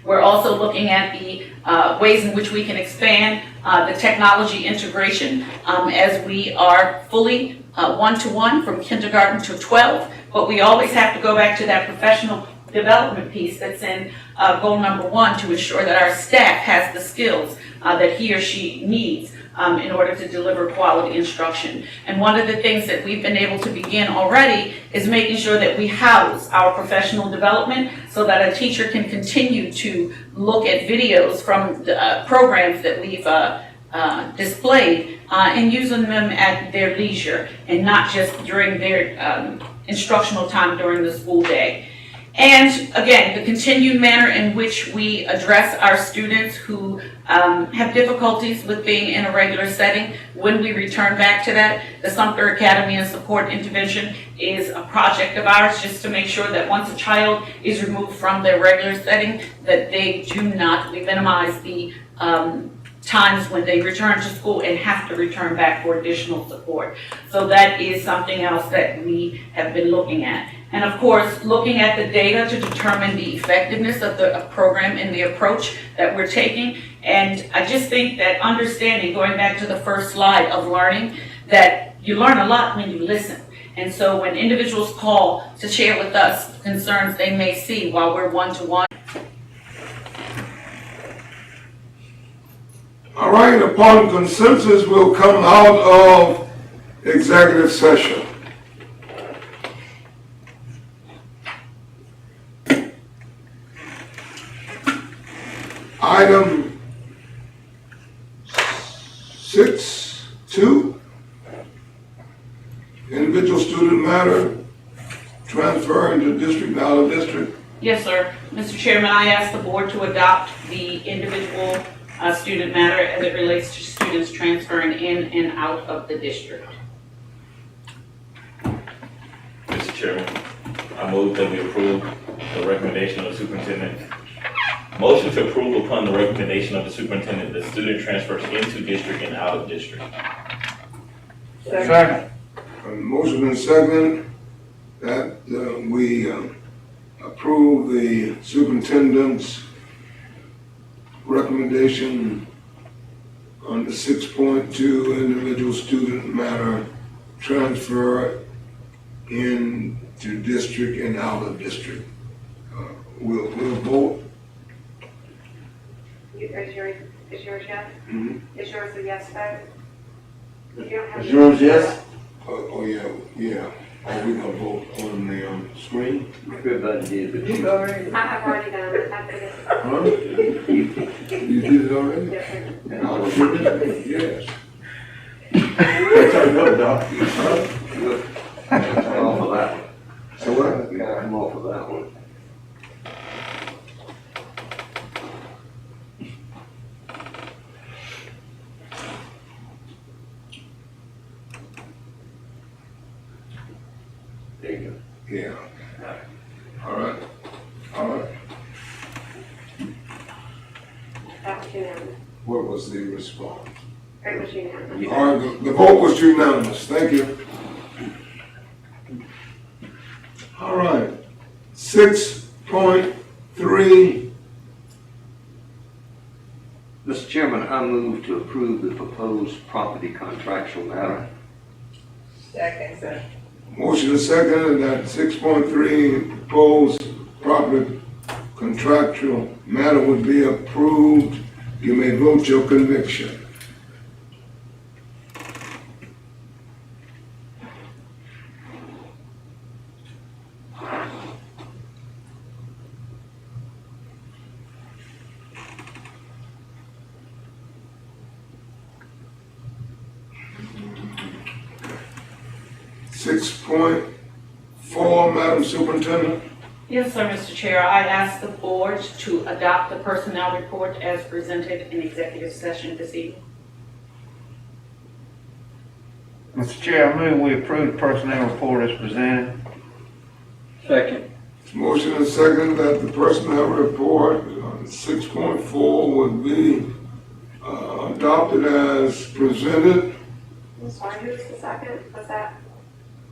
We're also looking at the ways in which we can expand the technology integration as we are fully one-to-one from kindergarten to 12, but we always have to go back to that professional development piece that's in goal number 1 to ensure that our staff has the skills that he or she needs in order to deliver quality instruction. And one of the things that we've been able to begin already is making sure that we house our professional development so that a teacher can continue to look at videos from the programs that we've displayed and using them at their leisure and not just during their instructional time during the school day. And again, the continued manner in which we address our students who have difficulties with being in a regular setting when we return back to that. The Sumter Academy and Support Intervention is a project of ours just to make sure that once a child is removed from their regular setting, that they do not, we minimize the times when they return to school and have to return back for additional support. So that is something else that we have been looking at. And of course, looking at the data to determine the effectiveness of the program and the approach that we're taking. And I just think that understanding, going back to the first slide of learning, that you learn a lot when you listen. And so when individuals call to share with us concerns they may see while we're one-to-one. All right, upon consensus, we'll come out of executive session. Item 6.2, individual student matter, transfer into district, out of district. Yes, sir. Mr. Chairman, I ask the board to adopt the individual student matter as it relates to students transferring in and out of the district. Mr. Chairman, I move that we approve the recommendation of the superintendent. Motion to approve upon the recommendation of the superintendent that student transfers into district and out of district. Second. Motion and second that we approve the superintendent's recommendation on the 6.2 individual student matter, transfer into district and out of district. We'll vote. Is yours yes? Mm-hmm. Is yours a yes vote? You don't have Is yours yes? Oh yeah. Are we gonna vote on the screen? Everybody did, but you. I have already done it. I did it. Huh? You did it already? Yes, sir. And I was doing it? Yes. I'm off of that one. So what? Yeah, I'm off of that one. There you go. Yeah. All right. That was unanimous. What was the response? It was unanimous. All right, the vote was unanimous. Thank you. All right. 6.3. Mr. Chairman, I move to approve the proposed property contractual matter. Second, sir. Motion is second that 6.3 proposed property contractual matter would be approved. You may vote your conviction. .4, Madam Superintendent. Yes, sir, Mr. Chair. I ask the board to adopt the personnel report as presented in executive session this evening. Mr. Chair, I move we approve the personnel report as presented. Second. Motion and second that the personnel report on 6.4 would be adopted as presented. I'm sorry, who's the second? Was that,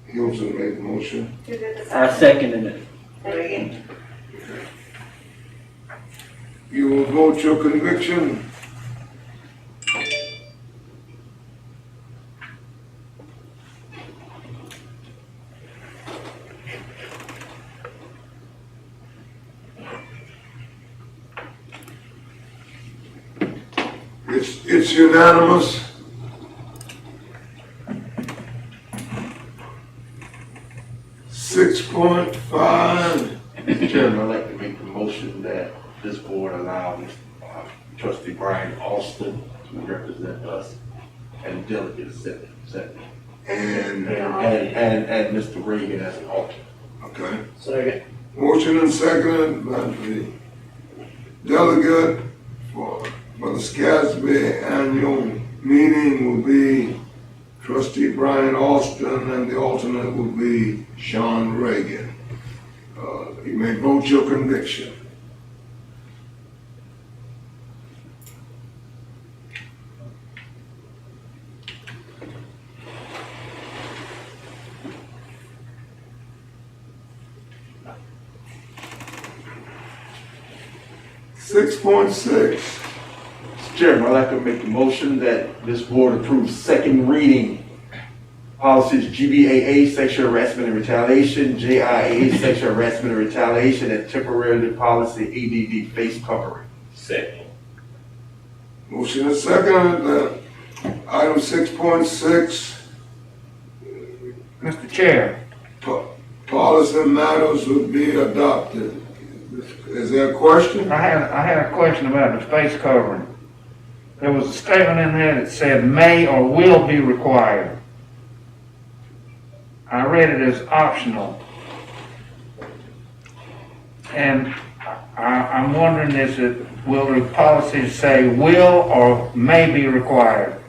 Hilton made the motion. who did the I second? seconded it. Thank you. You will vote your conviction. It's unanimous. .5. Mr. Chairman, I'd like to make the motion that this board allow Trustee Brian Austin to represent us and delegate a second. And Mr. Reagan as an alternate. Okay. Second. Motion and second by the delegate for the SCASB annual meeting will be Trustee Brian Austin, and the alternate will be Sean Reagan. You may vote your conviction. .6. Mr. Chairman, I'd like to make the motion that this board approves second reading policies GBAA, sexual harassment and retaliation, JIA, sexual harassment and retaliation, and temporarily policy ADD face covering. Second. Motion and second that item 6.6. Mr. Chair. Policy matters would be adopted. Is there a question? I had a question about the face covering. There was a statement in there that said may or will be required. I read it as optional. And I'm wondering, will the policy say will or may be required?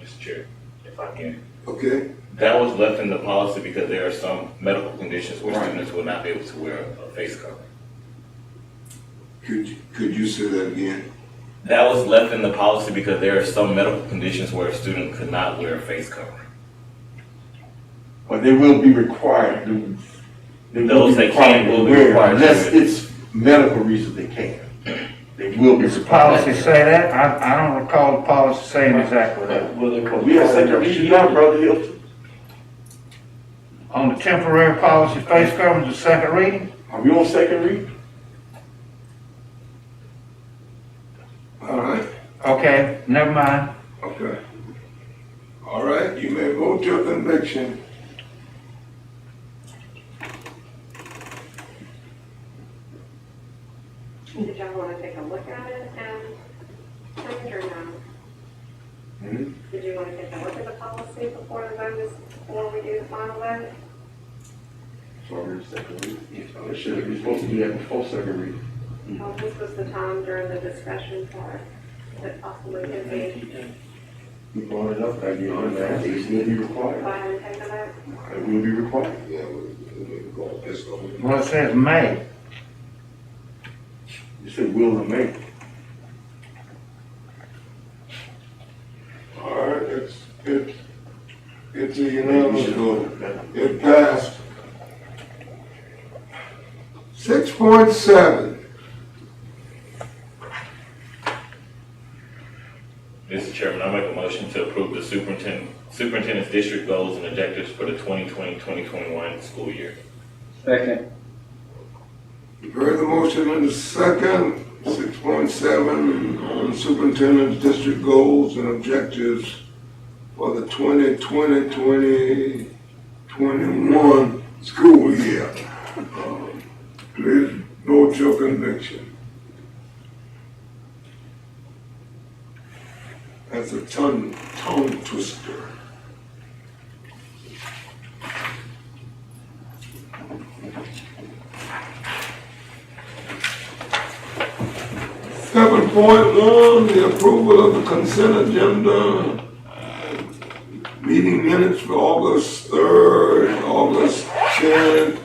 Mr. Chair, if I can. Okay. That was left in the policy because there are some medical conditions where students will not be able to wear a face covering. Could you say that again? That was left in the policy because there are some medical conditions where a student could not wear a face covering. But they will be required to. Those they can will be required. Unless it's medical reasons they can't. They will be Does the required. policy say that? I don't recall the policy saying exactly that. We have second reading now, Brother Hilton. On the temporary policy face coverings, the second reading? Are we on second reading? All right. Okay, never mind. Okay. All right, you may vote your conviction. Did y'all want to take a look at it and change or no? Did you want to take a look at the policy before the vote is, before we do the final vote? Sorry, second reading. It should be supposed to be at before second reading. Well, this was the time during the discussion part that possibly could be. We brought it up, I give them that, it will be required. Go ahead and take a vote. It will be required. Yeah, we'll go this over. Well, it says may. You said will and may. All right, it's a unanimous vote. It passed. 6.7. Mr. Chairman, I make a motion to approve the superintendent's district goals and objectives for the 2020-2021 school year. Second. You've heard the motion in the second. 6.7 on superintendent's district goals and objectives for the 2020-2021 school year. Please vote your conviction. That's a tongue twister. 7.1, the approval of the consent agenda. Meeting minutes for August 3rd, August 10th,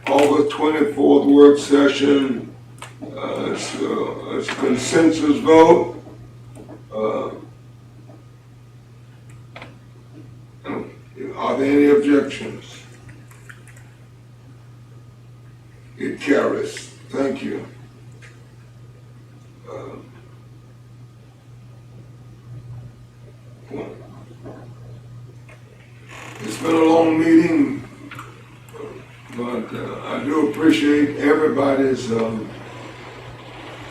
August 24th work session. It's a consensus vote. Are there any objections? It carries. Thank you. It's been a long meeting, but I do appreciate everybody's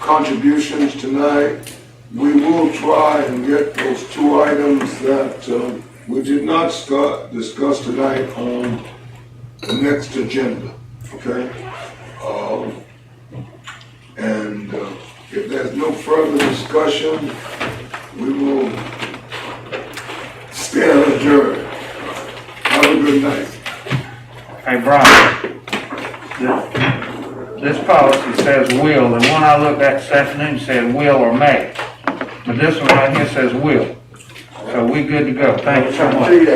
contributions tonight. We will try and get those two items that we did not discuss tonight on the next agenda, okay? And if there's no further discussion, we will stand adjourned. Have a good night. Hey, Brian, this policy says will. The one I looked at this afternoon said will or may. But this one right here says will. So we good to go. Thank you so much.